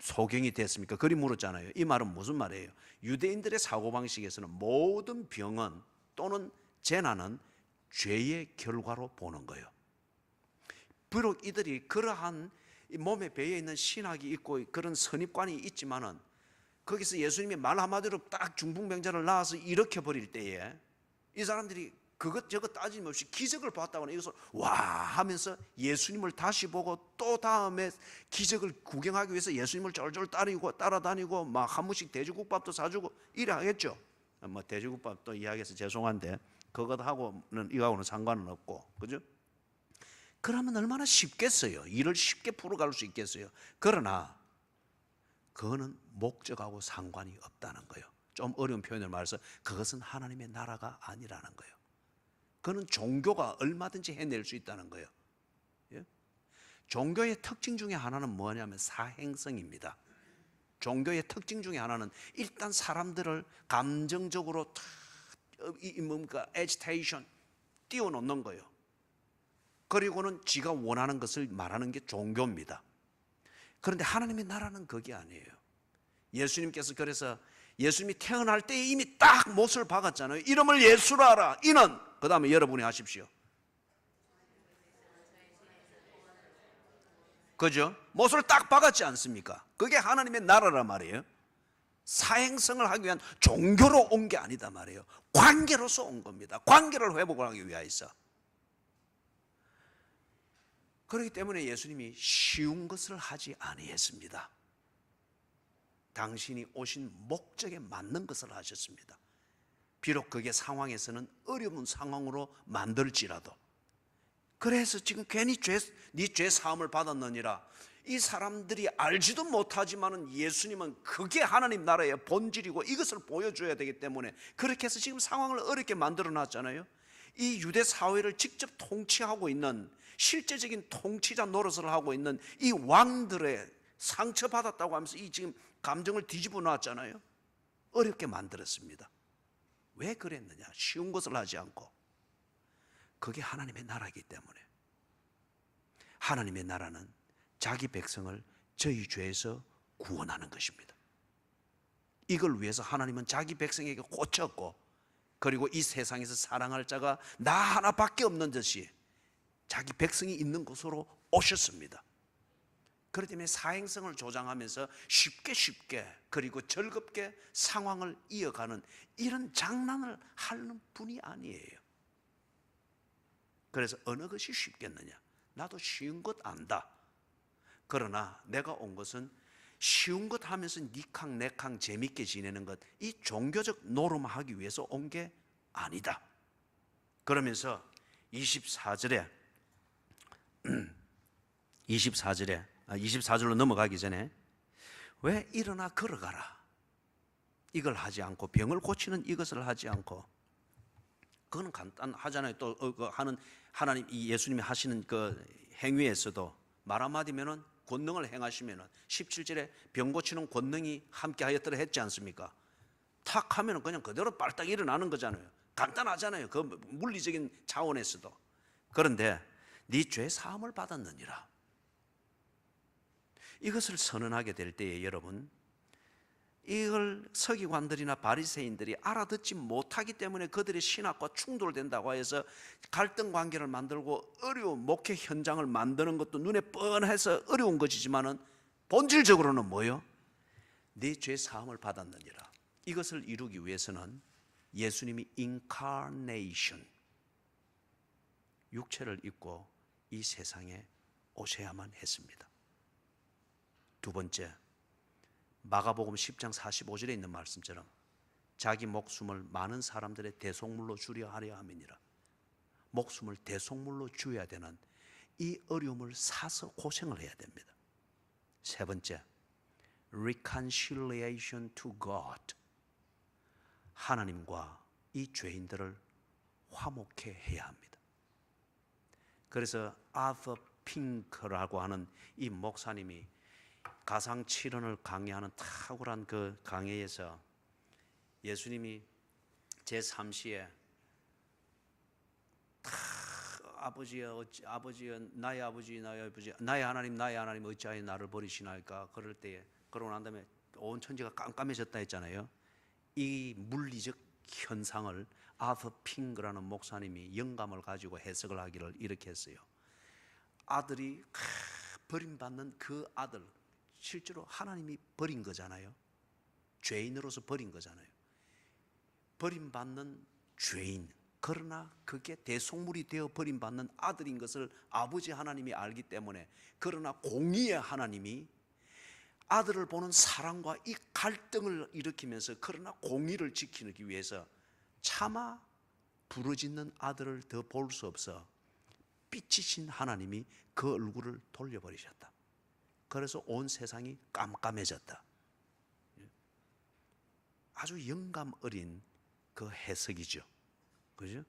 소경이 됐습니까? 그리 물었잖아요. 이 말은 무슨 말이에요? 유대인들의 사고방식에서는 모든 병은 또는 재난은 죄의 결과로 보는 거예요. 비록 이들이 그러한 몸에 배어있는 신학이 있고 그런 선입관이 있지만은, 거기서 예수님이 말 한마디로 딱 중풍병자를 낳아서 일으켜버릴 때에 이 사람들이 그것저것 따짐없이 기적을 봤다거나 이것을 와 하면서 예수님을 다시 보고 또 다음에 기적을 구경하기 위해서 예수님을 쫄쫄 따라다니고 막 한 번씩 돼지국밥도 사주고 이래 하겠죠. 뭐 돼지국밥 또 이야기해서 죄송한데 그것하고는 이거하고는 상관은 없고, 그죠? 그러면 얼마나 쉽겠어요. 일을 쉽게 풀어갈 수 있겠어요. 그러나 그거는 목적하고 상관이 없다는 거예요. 좀 어려운 표현을 말해서 그것은 하나님의 나라가 아니라는 거예요. 그는 종교가 얼마든지 해낼 수 있다는 거예요. 예? 종교의 특징 중에 하나는 뭐냐면 사행성입니다. 종교의 특징 중에 하나는 일단 사람들을 감정적으로 뭔가 agitation 띄워놓는 거예요. 그리고는 지가 원하는 것을 말하는 게 종교입니다. 그런데 하나님의 나라는 그게 아니에요. 예수님께서 그래서 예수님이 태어날 때 이미 딱 못을 박았잖아요. 이름을 예수로 하라. 이는 그 다음에 여러분이 하십시오. 그죠? 못을 딱 박았지 않습니까? 그게 하나님의 나라란 말이에요. 사행성을 하기 위한 종교로 온 게 아니다 말이에요. 관계로서 온 겁니다. 관계를 회복하기 위하여서. 그렇기 때문에 예수님이 쉬운 것을 하지 아니했습니다. 당신이 오신 목적에 맞는 것을 하셨습니다. 비록 그게 상황에서는 어려운 상황으로 만들지라도. 그래서 지금 괜히 네 죄 사함을 받았느니라. 이 사람들이 알지도 못하지만은 예수님은 그게 하나님 나라의 본질이고 이것을 보여줘야 되기 때문에 그렇게 해서 지금 상황을 어렵게 만들어 놨잖아요. 이 유대 사회를 직접 통치하고 있는, 실제적인 통치자 노릇을 하고 있는 이 왕들의 상처받았다고 하면서 이 지금 감정을 뒤집어 놨잖아요. 어렵게 만들었습니다. 왜 그랬느냐? 쉬운 것을 하지 않고. 그게 하나님의 나라이기 때문에. 하나님의 나라는 자기 백성을 저희 죄에서 구원하는 것입니다. 이걸 위해서 하나님은 자기 백성에게 꽂혔고, 그리고 이 세상에서 사랑할 자가 나 하나밖에 없는 듯이 자기 백성이 있는 곳으로 오셨습니다. 그렇기 때문에 사행성을 조장하면서 쉽게 그리고 즐겁게 상황을 이어가는 이런 장난을 하는 분이 아니에요. 그래서 어느 것이 쉽겠느냐? 나도 쉬운 것 안다. 그러나 내가 온 것은 쉬운 것 하면서 니캉 내캉 재밌게 지내는 것, 이 종교적 노름하기 위해서 온 게 아니다. 그러면서 24절로 넘어가기 전에 왜 일어나 걸어가라, 이걸 하지 않고 병을 고치는 이것을 하지 않고, 그건 간단하잖아요. 또 하는 하나님, 이 예수님이 하시는 그 행위에서도 말 한마디면은 권능을 행하시면은 17절에 병 고치는 권능이 함께 하였더라 했지 않습니까? 탁 하면은 그냥 그대로 빨딱 일어나는 거잖아요. 간단하잖아요. 그 물리적인 차원에서도. 그런데 네 죄 사함을 받았느니라, 이것을 선언하게 될 때에 여러분, 이걸 서기관들이나 바리새인들이 알아듣지 못하기 때문에 그들의 신학과 충돌된다고 해서 갈등 관계를 만들고 어려운 목회 현장을 만드는 것도 눈에 뻔해서 어려운 것이지만은 본질적으로는 뭐요? 네 죄 사함을 받았느니라. 이것을 이루기 위해서는 예수님이 인카네이션, 육체를 입고 이 세상에 오셔야만 했습니다. 두 번째, 마가복음 10장 45절에 있는 말씀처럼 자기 목숨을 많은 사람들의 대속물로 주려 하려 함이니라. 목숨을 대속물로 주어야 되는 이 어려움을 사서 고생을 해야 됩니다. 세 번째, reconciliation to God, 하나님과 이 죄인들을 화목해 해야 합니다. 그래서 아서 핑크라고 하는 이 목사님이 가상 7원을 강의하는 탁월한 그 강의에서 예수님이 제3시에 아버지여 나의 아버지 나의 하나님 어찌하여 나를 버리시나이까, 그럴 때에, 그러고 난 다음에 온 천지가 깜깜해졌다 했잖아요. 이 물리적 현상을 아서 핑크라는 목사님이 영감을 가지고 해석을 하기를 이렇게 했어요. 아들이 버림받는 그 아들, 실제로 하나님이 버린 거잖아요. 죄인으로서 버린 거잖아요. 버림받는 죄인, 그러나 그게 대속물이 되어 버림받는 아들인 것을 아버지 하나님이 알기 때문에, 그러나 공의의 하나님이 아들을 보는 사랑과 이 갈등을 일으키면서, 그러나 공의를 지키기 위해서 차마 부르짖는 아들을 더 볼 수 없어 삐치신 하나님이 그 얼굴을 돌려버리셨다. 그래서 온 세상이 깜깜해졌다. 아주 영감 어린 그 해석이죠. 그죠?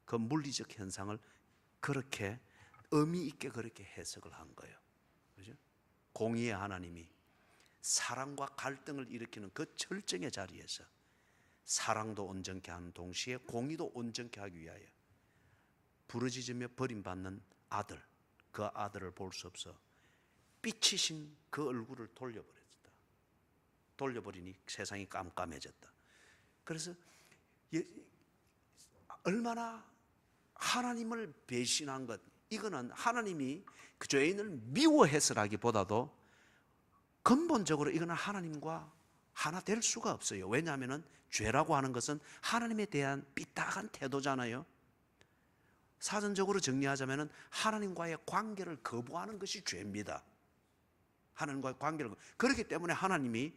그 물리적 현상을 그렇게 의미 있게 그렇게 해석을 한 거예요. 그죠? 공의의 하나님이 사랑과 갈등을 일으키는 그 절정의 자리에서 사랑도 온전케 하는 동시에 공의도 온전케 하기 위하여 부르짖으며 버림받는 아들, 그 아들을 볼 수 없어 삐치신 그 얼굴을 돌려버렸다. 돌려버리니 세상이 깜깜해졌다. 그래서 얼마나 하나님을 배신한 것, 이거는 하나님이 그 죄인을 미워해서라기보다도 근본적으로 이거는 하나님과 하나 될 수가 없어요. 왜냐하면 죄라고 하는 것은 하나님에 대한 삐딱한 태도잖아요. 사전적으로 정리하자면 하나님과의 관계를 거부하는 것이 죄입니다. 하나님과의 관계를, 그렇기 때문에 하나님이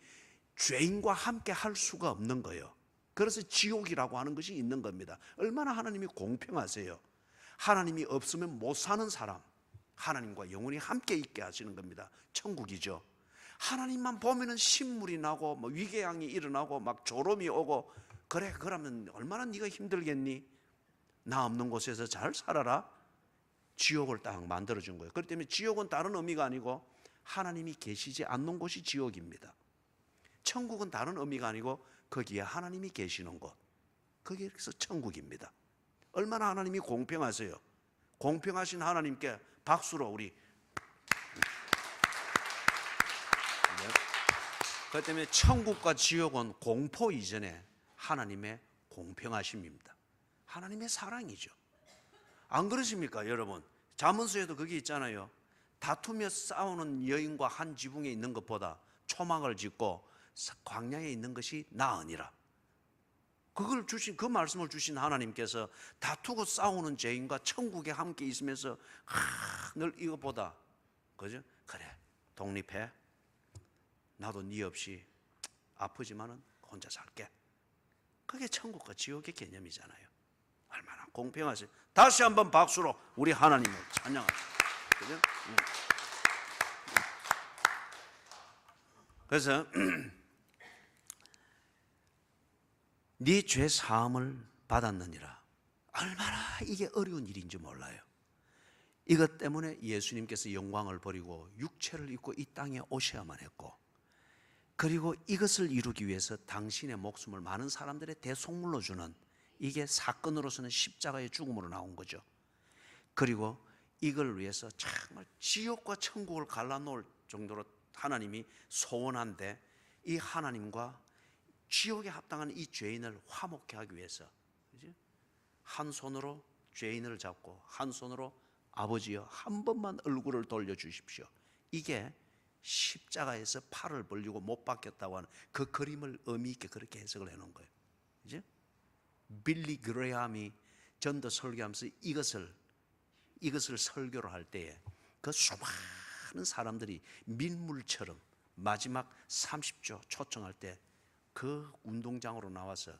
죄인과 함께 할 수가 없는 거예요. 그래서 지옥이라고 하는 것이 있는 겁니다. 얼마나 하나님이 공평하세요. 하나님이 없으면 못 사는 사람, 하나님과 영원히 함께 있게 하시는 겁니다. 천국이죠. 하나님만 보면은 신물이 나고 뭐 위궤양이 일어나고 막 졸음이 오고, 그래 그러면 얼마나 네가 힘들겠니? 나 없는 곳에서 잘 살아라. 지옥을 딱 만들어준 거예요. 그렇기 때문에 지옥은 다른 의미가 아니고 하나님이 계시지 않는 곳이 지옥입니다. 천국은 다른 의미가 아니고 거기에 하나님이 계시는 곳, 거기에서 천국입니다. 얼마나 하나님이 공평하세요. 공평하신 하나님께 박수로 우리. 그렇기 때문에 천국과 지옥은 공포 이전에 하나님의 공평하심입니다. 하나님의 사랑이죠. 안 그러십니까 여러분? 잠언서에도 그게 있잖아요. 다투며 싸우는 여인과 한 지붕에 있는 것보다 초막을 짓고 광야에 있는 것이 나으니라. 그걸 주신, 그 말씀을 주신 하나님께서 다투고 싸우는 죄인과 천국에 함께 있으면서 늘 이것보다, 그죠? 그래 독립해. 나도 네 없이 아프지만은 혼자 살게. 그게 천국과 지옥의 개념이잖아요. 얼마나 공평하세요. 다시 한번 박수로 우리 하나님을 찬양합니다. 그죠? 그래서 네 죄 사함을 받았느니라. 얼마나 이게 어려운 일인지 몰라요. 이것 때문에 예수님께서 영광을 버리고 육체를 입고 이 땅에 오셔야만 했고, 그리고 이것을 이루기 위해서 당신의 목숨을 많은 사람들의 대속물로 주는, 이게 사건으로서는 십자가의 죽음으로 나온 거죠. 그리고 이걸 위해서 정말 지옥과 천국을 갈라놓을 정도로 하나님이 소원한데, 이 하나님과 지옥에 합당한 이 죄인을 화목케 하기 위해서 한 손으로 죄인을 잡고 한 손으로 아버지여 한 번만 얼굴을 돌려주십시오. 이게 십자가에서 팔을 벌리고 못 박혔다고 하는 그 그림을 의미 있게 그렇게 해석을 해놓은 거예요. 이제 빌리 그레함이 전도 설교하면서 이것을 설교를 할 때에 그 수많은 사람들이 민물처럼 마지막 30조 초청할 때 그 운동장으로 나와서,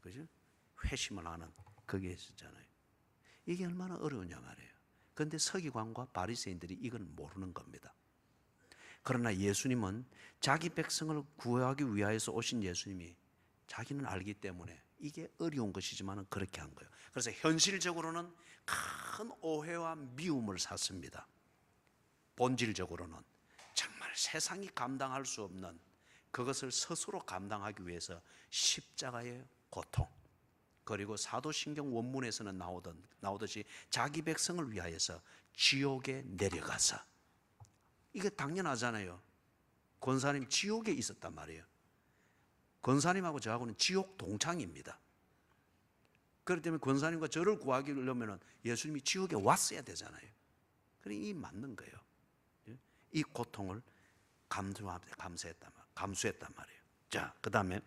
그죠? 회심을 하는 그게 있었잖아요. 이게 얼마나 어려우냐 말이에요. 그런데 서기관과 바리새인들이 이걸 모르는 겁니다. 그러나 예수님은 자기 백성을 구하기 위하여서 오신 예수님이 자기는 알기 때문에 이게 어려운 것이지만 그렇게 한 거예요. 그래서 현실적으로는 큰 오해와 미움을 샀습니다. 본질적으로는 정말 세상이 감당할 수 없는 그것을 스스로 감당하기 위해서 십자가의 고통, 그리고 사도신경 원문에서는 나오듯이 자기 백성을 위하여서 지옥에 내려가서, 이게 당연하잖아요. 권사님 지옥에 있었단 말이에요. 권사님하고 저하고는 지옥 동창입니다. 그렇기 때문에 권사님과 저를 구하기 위하면 예수님이 지옥에 왔어야 되잖아요. 그러니 이 맞는 거예요. 이 고통을 감수했단 말이에요. 자, 그 다음에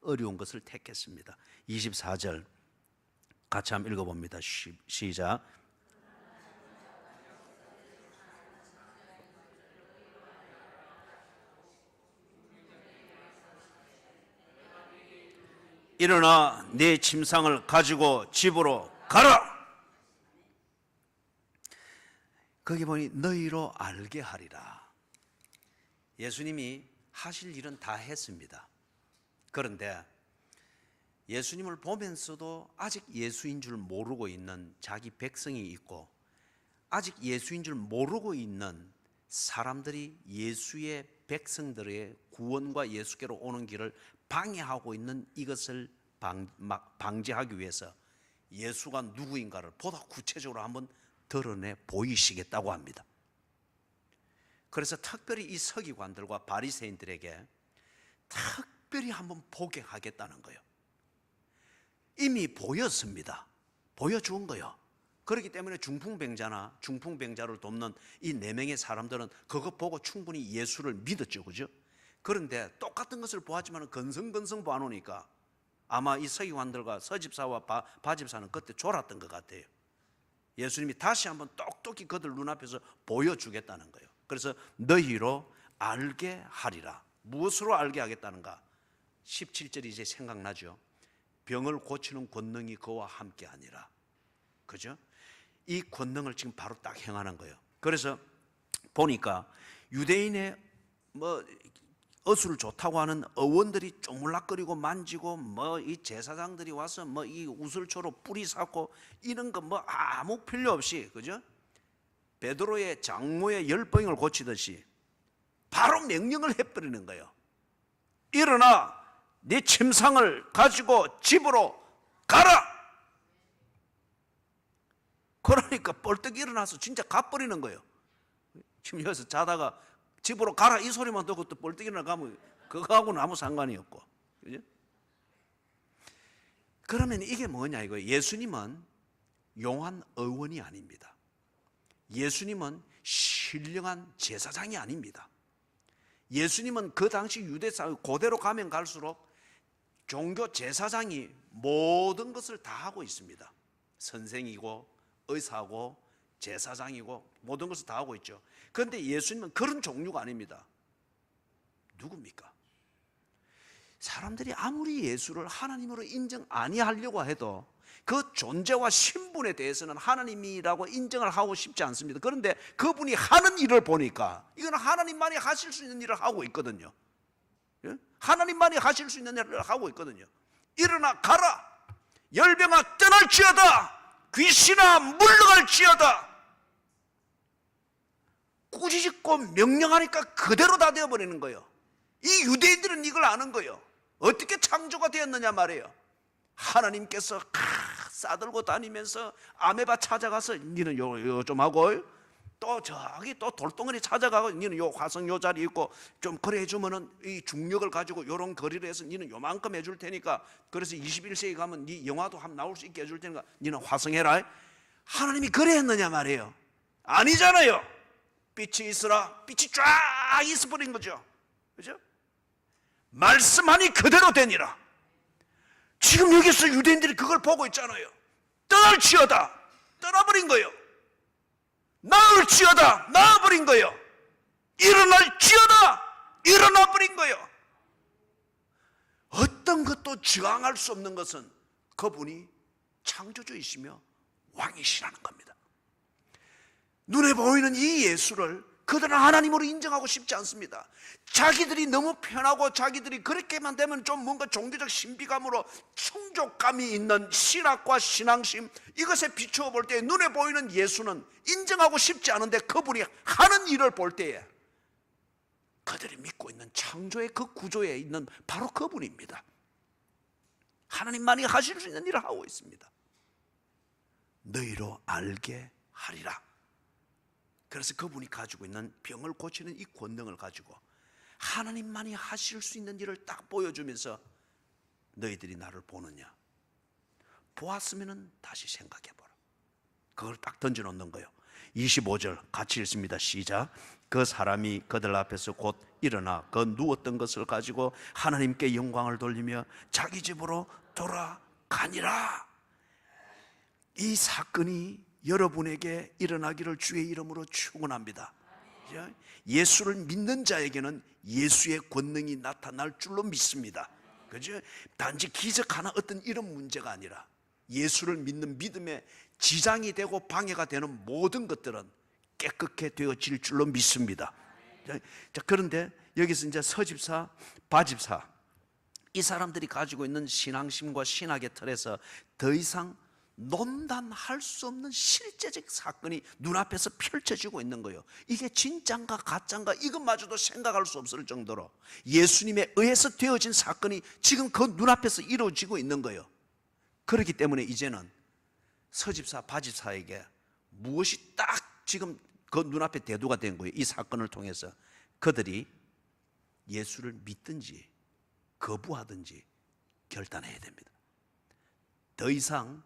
어려운 것을 택했습니다. 24절 같이 한번 읽어봅니다. 시작. 일어나 네 침상을 가지고 집으로 가라. 거기 보니 너희로 알게 하리라. 예수님이 하실 일은 다 했습니다. 그런데 예수님을 보면서도 아직 예수인 줄 모르고 있는 자기 백성이 있고, 아직 예수인 줄 모르고 있는 사람들이 예수의 백성들의 구원과 예수께로 오는 길을 방해하고 있는 이것을 방지하기 위해서 예수가 누구인가를 보다 구체적으로 한번 드러내 보이시겠다고 합니다. 그래서 특별히 이 서기관들과 바리새인들에게 특별히 한번 보게 하겠다는 거예요. 이미 보였습니다. 보여준 거예요. 그렇기 때문에 중풍병자를 돕는 이 4명의 사람들은 그것 보고 충분히 예수를 믿었죠. 그죠? 그런데 똑같은 것을 보았지만 건성건성 보아놓으니까 아마 이 서기관들과 서집사와 바집사는 그때 졸았던 것 같아요. 예수님이 다시 한번 똑똑히 그들 눈앞에서 보여주겠다는 거예요. 그래서 너희로 알게 하리라. 무엇으로 알게 하겠다는가? 17절이 이제 생각나죠. 병을 고치는 권능이 그와 함께 아니라. 그죠? 이 권능을 지금 바로 딱 행하는 거예요. 그래서 보니까 유대인의 어술 좋다고 하는 어원들이 쪼물락거리고 만지고 이 제사장들이 와서 이 우슬초로 뿌리 샀고 이런 거 아무 필요 없이, 그죠? 베드로의 장모의 열병을 고치듯이 바로 명령을 해버리는 거예요. 일어나 네 침상을 가지고 집으로 가라. 그러니까 벌떡 일어나서 진짜 가버리는 거예요. 지금 여기서 자다가 집으로 가라 이 소리만 듣고 또 벌떡 일어나가면 그거하고는 아무 상관이 없고, 그죠? 그러면 이게 뭐냐 이거예요. 예수님은 용한 의원이 아닙니다. 예수님은 신령한 제사장이 아닙니다. 예수님은 그 당시 유대사 고대로 가면 갈수록 종교 제사장이 모든 것을 다 하고 있습니다. 선생이고 의사고 제사장이고 모든 것을 다 하고 있죠. 그런데 예수님은 그런 종류가 아닙니다. 누굽니까? 사람들이 아무리 예수를 하나님으로 인정 아니하려고 해도 그 존재와 신분에 대해서는 하나님이라고 인정을 하고 싶지 않습니다. 그런데 그분이 하는 일을 보니까 이건 하나님만이 하실 수 있는 일을 하고 있거든요. 하나님만이 하실 수 있는 일을 하고 있거든요. 일어나 가라. 열병아 떠날지어다. 귀신아 물러갈지어다. 꾸짖고 명령하니까 그대로 다 되어버리는 거예요. 이 유대인들은 이걸 아는 거예요. 어떻게 창조가 되었느냐 말이에요. 하나님께서 싸들고 다니면서 아메바 찾아가서 니는 요 좀 하고, 또 저기 또 돌덩어리 찾아가고 니는 요 화성 요 자리 있고 좀 그래 해주면은 이 중력을 가지고 요런 거리를 해서 니는 요만큼 해줄 테니까, 그래서 21세기 가면 니 영화도 한번 나올 수 있게 해줄 테니까 니는 화성해라. 하나님이 그래 했느냐 말이에요. 아니잖아요. 빛이 있으라. 빛이 쫙 있어버린 거죠. 그죠? 말씀하니 그대로 되니라. 지금 여기서 유대인들이 그걸 보고 있잖아요. 떠날지어다. 떠나버린 거예요. 나을지어다. 나아버린 거예요. 일어날지어다. 일어나버린 거예요. 어떤 것도 저항할 수 없는 것은 그분이 창조주이시며 왕이시라는 겁니다. 눈에 보이는 이 예수를 그들은 하나님으로 인정하고 싶지 않습니다. 자기들이 너무 편하고 자기들이 그렇게만 되면 좀 뭔가 종교적 신비감으로 충족감이 있는 신학과 신앙심, 이것에 비추어 볼 때 눈에 보이는 예수는 인정하고 싶지 않은데 그분이 하는 일을 볼 때에 그들이 믿고 있는 창조의 그 구조에 있는 바로 그분입니다. 하나님만이 하실 수 있는 일을 하고 있습니다. 너희로 알게 하리라. 그래서 그분이 가지고 있는 병을 고치는 이 권능을 가지고 하나님만이 하실 수 있는 일을 딱 보여주면서 너희들이 나를 보느냐? 보았으면 다시 생각해보라. 그걸 딱 던져놓는 거예요. 25절 같이 읽습니다. 시작. 그 사람이 그들 앞에서 곧 일어나 그 누웠던 것을 가지고 하나님께 영광을 돌리며 자기 집으로 돌아가니라. 이 사건이 여러분에게 일어나기를 주의 이름으로 축원합니다. 예수를 믿는 자에게는 예수의 권능이 나타날 줄로 믿습니다. 그죠? 단지 기적하나 어떤 이런 문제가 아니라 예수를 믿는 믿음에 지장이 되고 방해가 되는 모든 것들은 깨끗게 되어질 줄로 믿습니다. 자, 그런데 여기서 이제 서집사, 바집사, 이 사람들이 가지고 있는 신앙심과 신학의 틀에서 더 이상 논단할 수 없는 실제적 사건이 눈앞에서 펼쳐지고 있는 거예요. 이게 진짠가 가짠가 이것마저도 생각할 수 없을 정도로 예수님에 의해서 되어진 사건이 지금 그 눈앞에서 이루어지고 있는 거예요. 그렇기 때문에 이제는 서집사, 바집사에게 무엇이 딱 지금 그 눈앞에 대두가 된 거예요. 이 사건을 통해서 그들이 예수를 믿든지 거부하든지 결단해야 됩니다. 더 이상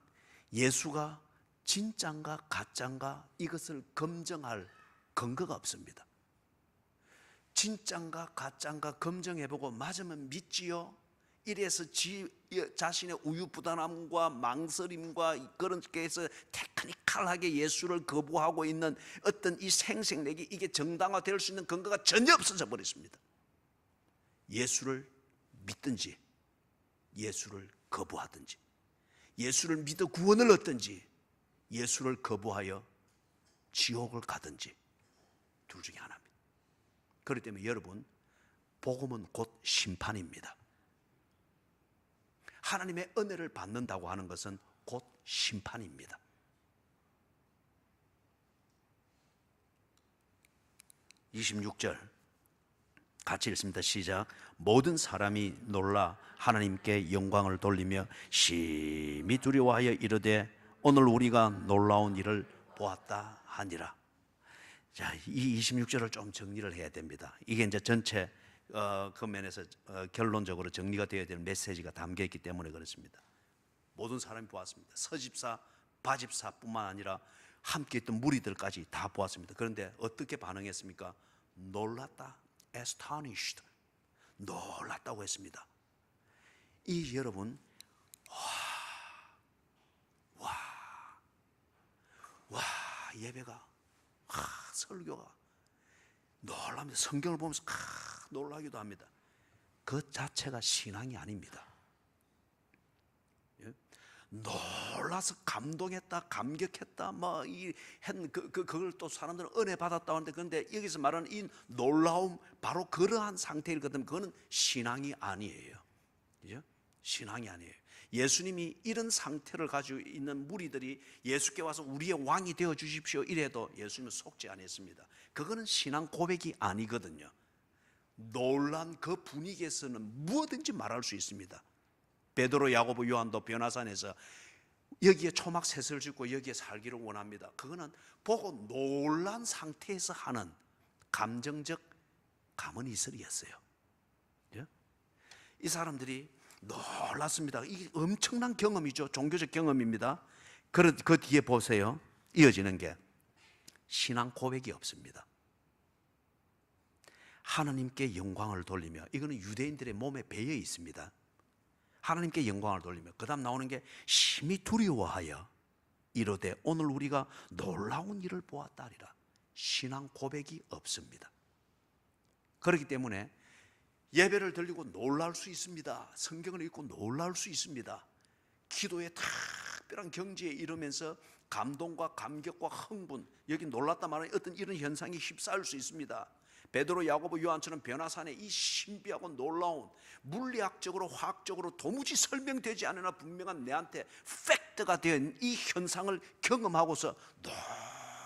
예수가 진짠가 가짠가 이것을 검증할 근거가 없습니다. 진짠가 가짠가 검증해보고 맞으면 믿지요. 이래서 자신의 우유부단함과 망설임과 그런 게서 테크니컬하게 예수를 거부하고 있는 어떤 이 생색내기, 이게 정당화될 수 있는 근거가 전혀 없어져 버렸습니다. 예수를 믿든지 예수를 거부하든지, 예수를 믿어 구원을 얻든지 예수를 거부하여 지옥을 가든지 둘 중에 하나입니다. 그렇기 때문에 여러분, 복음은 곧 심판입니다. 하나님의 은혜를 받는다고 하는 것은 곧 심판입니다. 26절 같이 읽습니다. 시작. 모든 사람이 놀라 하나님께 영광을 돌리며 심히 두려워하여 이르되 오늘 우리가 놀라운 일을 보았다 하니라. 자, 이 26절을 좀 정리를 해야 됩니다. 이게 이제 전체 그 면에서 결론적으로 정리가 되어야 되는 메시지가 담겨 있기 때문에 그렇습니다. 모든 사람이 보았습니다. 서집사, 바집사뿐만 아니라 함께 있던 무리들까지 다 보았습니다. 그런데 어떻게 반응했습니까? 놀랐다, astonished, 놀랐다고 했습니다. 이 여러분, 와, 예배가, 설교가 놀랍니다. 성경을 보면서 놀라기도 합니다. 그 자체가 신앙이 아닙니다. 예? 놀라서 감동했다, 감격했다, 그걸 또 사람들은 은혜 받았다 하는데, 그런데 여기서 말하는 이 놀라움, 바로 그러한 상태이거든. 그거는 신앙이 아니에요. 그죠? 신앙이 아니에요. 예수님이 이런 상태를 가지고 있는 무리들이 예수께 와서 우리의 왕이 되어 주십시오 이래도 예수님은 속지 않았습니다. 그거는 신앙 고백이 아니거든요. 놀란 그 분위기에서는 무엇든지 말할 수 있습니다. 베드로, 야고보, 요한도 변화산에서 여기에 초막 셋을 짓고 여기에 살기를 원합니다. 그거는 보고 놀란 상태에서 하는 감정적 감언이설이었어요. 이 사람들이 놀랐습니다. 이게 엄청난 경험이죠. 종교적 경험입니다. 그 뒤에 보세요. 이어지는 게 신앙 고백이 없습니다. 하나님께 영광을 돌리며, 이거는 유대인들의 몸에 배어 있습니다. 하나님께 영광을 돌리며, 그 다음 나오는 게 심히 두려워하여 이르되 오늘 우리가 놀라운 일을 보았다리라. 신앙 고백이 없습니다. 그렇기 때문에 예배를 드리고 놀랄 수 있습니다. 성경을 읽고 놀랄 수 있습니다. 기도에 특별한 경지에 이르면서 감동과 감격과 흥분, 여기 놀랐다 말하는 어떤 이런 현상이 휩싸일 수 있습니다. 베드로, 야고보, 요한처럼 변화산의 이 신비하고 놀라운, 물리학적으로 화학적으로 도무지 설명되지 않으나 분명한 내한테 팩트가 된 이 현상을 경험하고서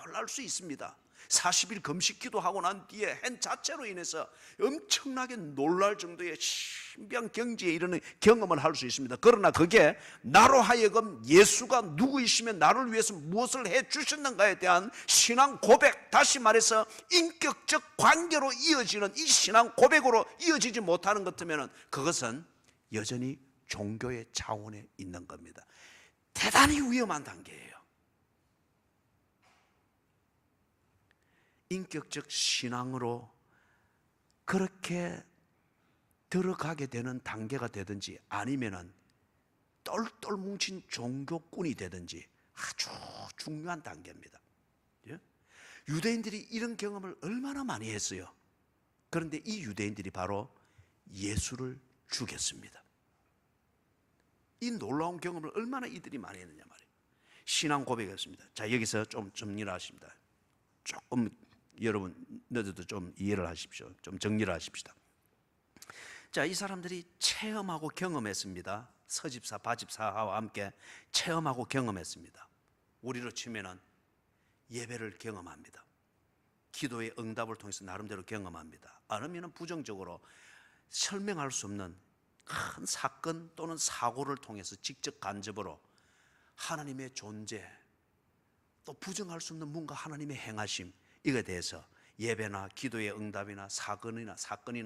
놀랄 수 있습니다. 40일 금식 기도하고 난 뒤에 한 자체로 인해서 엄청나게 놀랄 정도의 신비한 경지에 이르는 경험을 할 수 있습니다. 그러나 그게 나로 하여금 예수가 누구이시며 나를 위해서 무엇을 해 주셨는가에 대한 신앙 고백, 다시 말해서 인격적 관계로 이어지는 이 신앙 고백으로 이어지지 못하는 것 같으면 그것은 여전히 종교의 차원에 있는 겁니다. 대단히 위험한 단계예요. 인격적 신앙으로 그렇게 들어가게 되는 단계가 되든지 아니면은 똘똘 뭉친 종교꾼이 되든지 아주 중요한 단계입니다. 유대인들이 이런 경험을 얼마나 많이 했어요. 그런데 이 유대인들이 바로 예수를 죽였습니다. 이 놀라운 경험을 얼마나 이들이 많이 했느냐 말이에요. 신앙 고백이었습니다. 자, 여기서 좀 정리를 하십니다. 조금 여러분 너희들도 좀 이해를 하십시오. 좀 정리를 하십시다. 자, 이 사람들이 체험하고 경험했습니다. 서집사, 바집사와 함께 체험하고 경험했습니다. 우리로 치면은 예배를 경험합니다. 기도의 응답을 통해서 나름대로 경험합니다. 아니면 부정적으로 설명할 수 없는 큰 사건 또는 사고를 통해서 직접 간접으로 하나님의 존재, 또 부정할 수 없는 뭔가 하나님의 행하심, 이거에 대해서 예배나 기도의 응답이나 사건이나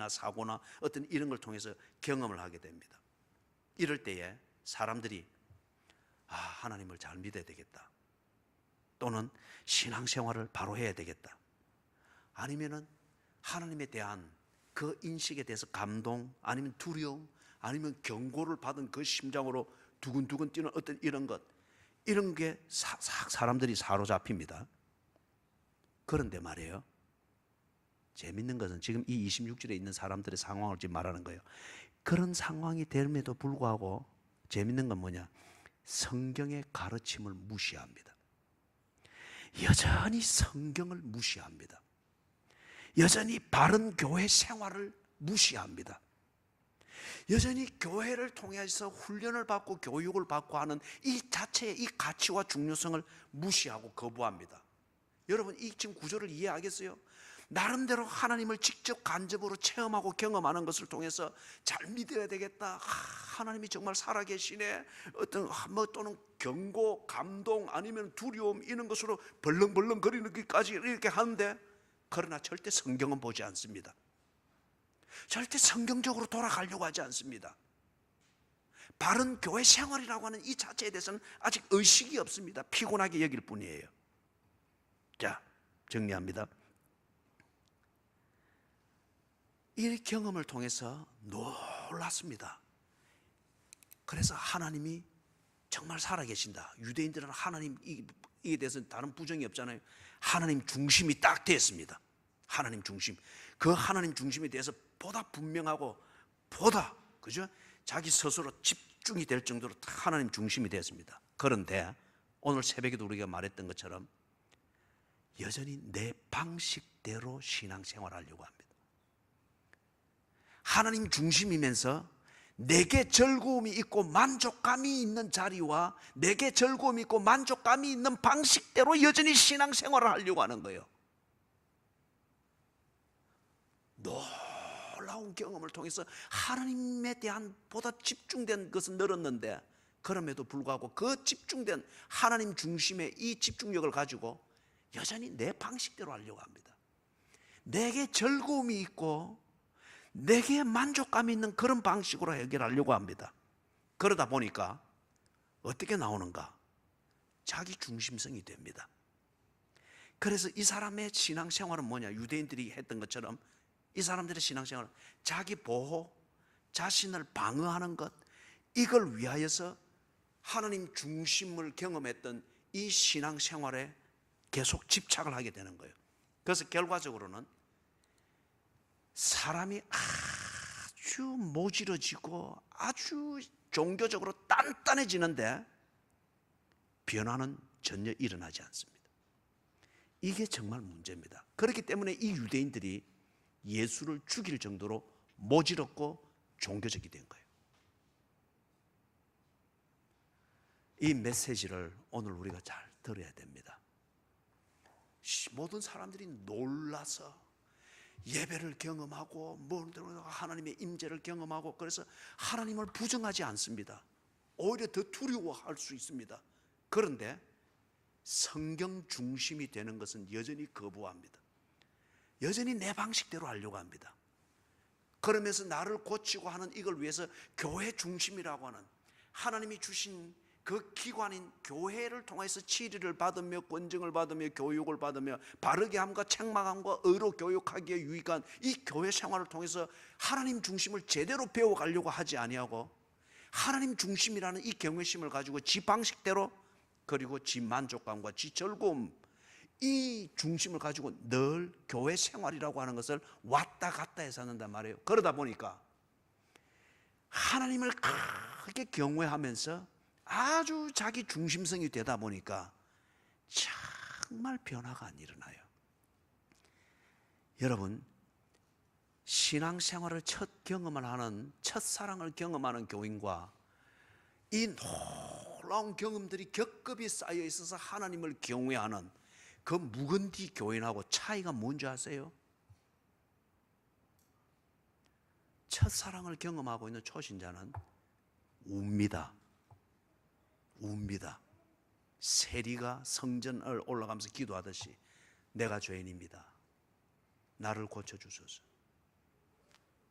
사고나 어떤 이런 걸 통해서 경험을 하게 됩니다. 이럴 때에 사람들이 하나님을 잘 믿어야 되겠다, 또는 신앙생활을 바로 해야 되겠다, 아니면은 하나님에 대한 그 인식에 대해서 감동, 아니면 두려움, 아니면 경고를 받은 그 심장으로 두근두근 뛰는 어떤 이런 게 사람들이 사로잡힙니다. 그런데 말이에요, 재밌는 것은 지금 이 26절에 있는 사람들의 상황을 지금 말하는 거예요. 그런 상황이 됨에도 불구하고 재밌는 건 뭐냐? 성경의 가르침을 무시합니다. 여전히 성경을 무시합니다. 여전히 바른 교회 생활을 무시합니다. 여전히 교회를 통해서 훈련을 받고 교육을 받고 하는 이 자체의 이 가치와 중요성을 무시하고 거부합니다. 여러분, 이 지금 구조를 이해하겠어요? 나름대로 하나님을 직접 간접으로 체험하고 경험하는 것을 통해서 잘 믿어야 되겠다. 하나님이 정말 살아계시네. 어떤 또는 경고, 감동 아니면 두려움 이런 것으로 벌렁벌렁 거리는 것까지 이렇게 하는데, 그러나 절대 성경은 보지 않습니다. 절대 성경적으로 돌아가려고 하지 않습니다. 바른 교회 생활이라고 하는 이 자체에 대해서는 아직 의식이 없습니다. 피곤하게 여길 뿐이에요. 자, 정리합니다. 이 경험을 통해서 놀랐습니다. 그래서 하나님이 정말 살아계신다. 유대인들은 하나님 이에 대해서 다른 부정이 없잖아요. 하나님 중심이 딱 됐습니다. 하나님 중심. 그 하나님 중심에 대해서 보다 분명하고 보다 그죠? 자기 스스로 집중이 될 정도로 하나님 중심이 됐습니다. 그런데 오늘 새벽에도 우리가 말했던 것처럼 여전히 내 방식대로 신앙생활하려고 합니다. 하나님 중심이면서 내게 즐거움이 있고 만족감이 있는 자리와 내게 즐거움이 있고 만족감이 있는 방식대로 여전히 신앙생활을 하려고 하는 거예요. 놀라운 경험을 통해서 하나님에 대한 보다 집중된 것은 늘었는데, 그럼에도 불구하고 그 집중된 하나님 중심의 이 집중력을 가지고 여전히 내 방식대로 하려고 합니다. 내게 즐거움이 있고 내게 만족감이 있는 그런 방식으로 해결하려고 합니다. 그러다 보니까 어떻게 나오는가? 자기 중심성이 됩니다. 그래서 이 사람의 신앙생활은 뭐냐? 유대인들이 했던 것처럼 이 사람들의 신앙생활은 자기 보호, 자신을 방어하는 것, 이걸 위하여서 하나님 중심을 경험했던 이 신앙생활에 계속 집착을 하게 되는 거예요. 그래서 결과적으로는 사람이 아주 모질어지고 아주 종교적으로 단단해지는데 변화는 전혀 일어나지 않습니다. 이게 정말 문제입니다. 그렇기 때문에 이 유대인들이 예수를 죽일 정도로 모질었고 종교적이 된 거예요. 이 메시지를 오늘 우리가 잘 들어야 됩니다. 모든 사람들이 놀라서 예배를 경험하고 하나님의 임재를 경험하고 그래서 하나님을 부정하지 않습니다. 오히려 더 두려워할 수 있습니다. 그런데 성경 중심이 되는 것은 여전히 거부합니다. 여전히 내 방식대로 하려고 합니다. 그러면서 나를 고치고 하는 이걸 위해서 교회 중심이라고 하는 하나님이 주신 그 기관인 교회를 통해서 치리를 받으며 권증을 받으며 교육을 받으며 바르게 함과 책망함과 의로 교육하기에 유익한 이 교회 생활을 통해서 하나님 중심을 제대로 배워가려고 하지 아니하고 하나님 중심이라는 이 경외심을 가지고 지 방식대로 그리고 지 만족감과 지 즐거움 이 중심을 가지고 늘 교회 생활이라고 하는 것을 왔다 갔다 해서 한단 말이에요. 그러다 보니까 하나님을 크게 경외하면서 아주 자기 중심성이 되다 보니까 정말 변화가 안 일어나요. 여러분, 신앙생활을 첫 경험을 하는 첫사랑을 경험하는 교인과 이 놀라운 경험들이 겹겹이 쌓여 있어서 하나님을 경외하는 그 묵은디 교인하고 차이가 뭔지 아세요? 첫사랑을 경험하고 있는 초신자는 웁니다. 웁니다. 세리가 성전을 올라가면서 기도하듯이 내가 죄인입니다. 나를 고쳐주소서.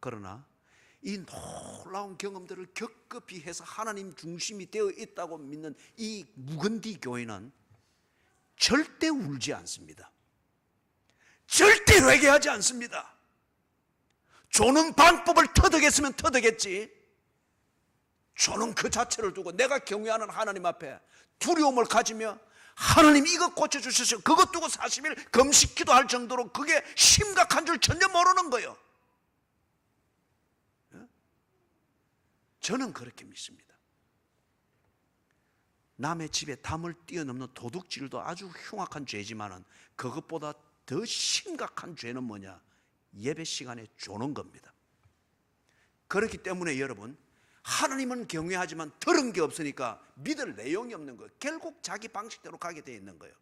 그러나 이 놀라운 경험들을 겹겹이 해서 하나님 중심이 되어 있다고 믿는 이 묵은디 교인은 절대 울지 않습니다. 절대 회개하지 않습니다. 조는 방법을 터득했으면 터득했지 조는 그 자체를 두고 내가 경외하는 하나님 앞에 두려움을 가지며 하나님 이것 고쳐주셨어요. 그것 두고 40일 금식 기도할 정도로 그게 심각한 줄 전혀 모르는 거예요. 저는 그렇게 믿습니다. 남의 집에 담을 뛰어넘는 도둑질도 아주 흉악한 죄지만은 그것보다 더 심각한 죄는 뭐냐? 예배 시간에 조는 겁니다. 그렇기 때문에 여러분, 하나님은 경외하지만 들은 게 없으니까 믿을 내용이 없는 거예요. 결국 자기 방식대로 가게 돼 있는 거예요.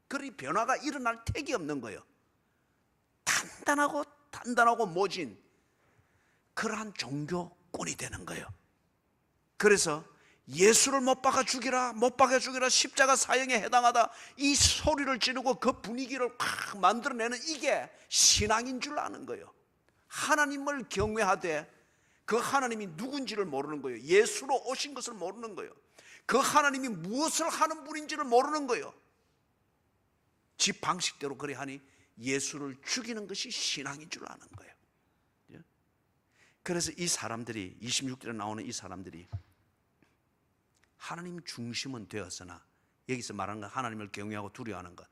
그러니 변화가 일어날 택이 없는 거예요. 단단하고 모진 그러한 종교꾼이 되는 거예요. 그래서 예수를 못 박아 죽이라, 못 박아 죽이라, 십자가 사형에 해당하다, 이 소리를 지르고 그 분위기를 확 만들어내는 이게 신앙인 줄 아는 거예요. 하나님을 경외하되 그 하나님이 누군지를 모르는 거예요. 예수로 오신 것을 모르는 거예요. 그 하나님이 무엇을 하는 분인지를 모르는 거예요. 집 방식대로 그래 하니 예수를 죽이는 것이 신앙인 줄 아는 거예요. 그래서 이 사람들이, 26절에 나오는 이 사람들이 하나님 중심은 되었으나, 여기서 말하는 건 하나님을 경외하고 두려워하는 것,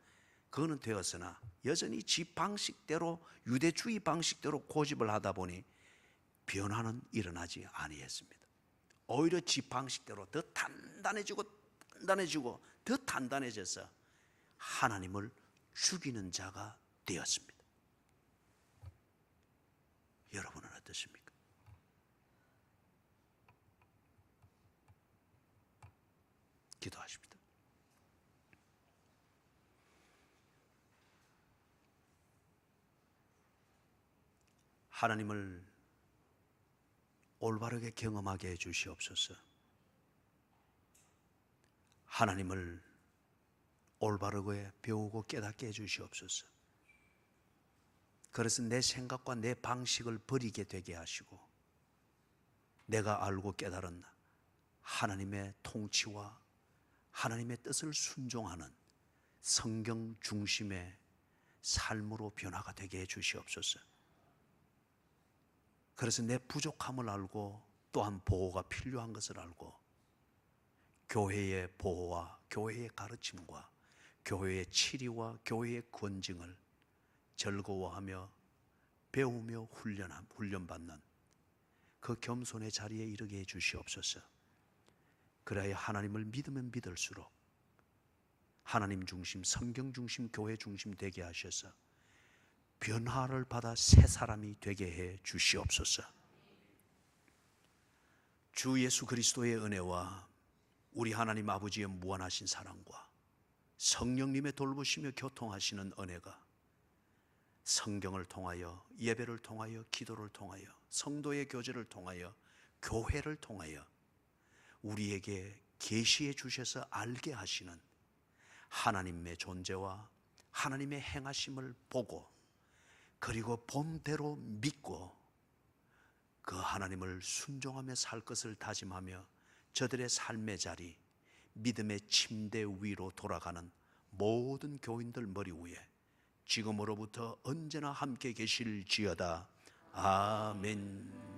그거는 되었으나 여전히 집 방식대로, 유대주의 방식대로 고집을 하다 보니 변화는 일어나지 아니했습니다. 오히려 집 방식대로 더 단단해지고 더 단단해져서 하나님을 죽이는 자가 되었습니다. 여러분은 어떻습니까? 기도하십니다. 하나님을 올바르게 경험하게 해 주시옵소서. 하나님을 올바르게 배우고 깨닫게 해 주시옵소서. 그래서 내 생각과 내 방식을 버리게 되게 하시고, 내가 알고 깨달은 하나님의 통치와 하나님의 뜻을 순종하는 성경 중심의 삶으로 변화가 되게 해 주시옵소서. 그래서 내 부족함을 알고 또한 보호가 필요한 것을 알고, 교회의 보호와 교회의 가르침과 교회의 치리와 교회의 권징을 즐거워하며 배우며 훈련받는 그 겸손의 자리에 이르게 해 주시옵소서. 그래야 하나님을 믿으면 믿을수록 하나님 중심, 성경 중심, 교회 중심 되게 하셔서 변화를 받아 새 사람이 되게 해 주시옵소서. 주 예수 그리스도의 은혜와 우리 하나님 아버지의 무한하신 사랑과 성령님의 돌보시며 교통하시는 은혜가 성경을 통하여, 예배를 통하여, 기도를 통하여, 성도의 교제를 통하여, 교회를 통하여 우리에게 계시해 주셔서 알게 하시는 하나님의 존재와 하나님의 행하심을 보고, 그리고 본대로 믿고 그 하나님을 순종하며 살 것을 다짐하며 저들의 삶의 자리, 믿음의 침대 위로 돌아가는 모든 교인들 머리 위에 지금으로부터 언제나 함께 계실지어다. 아멘.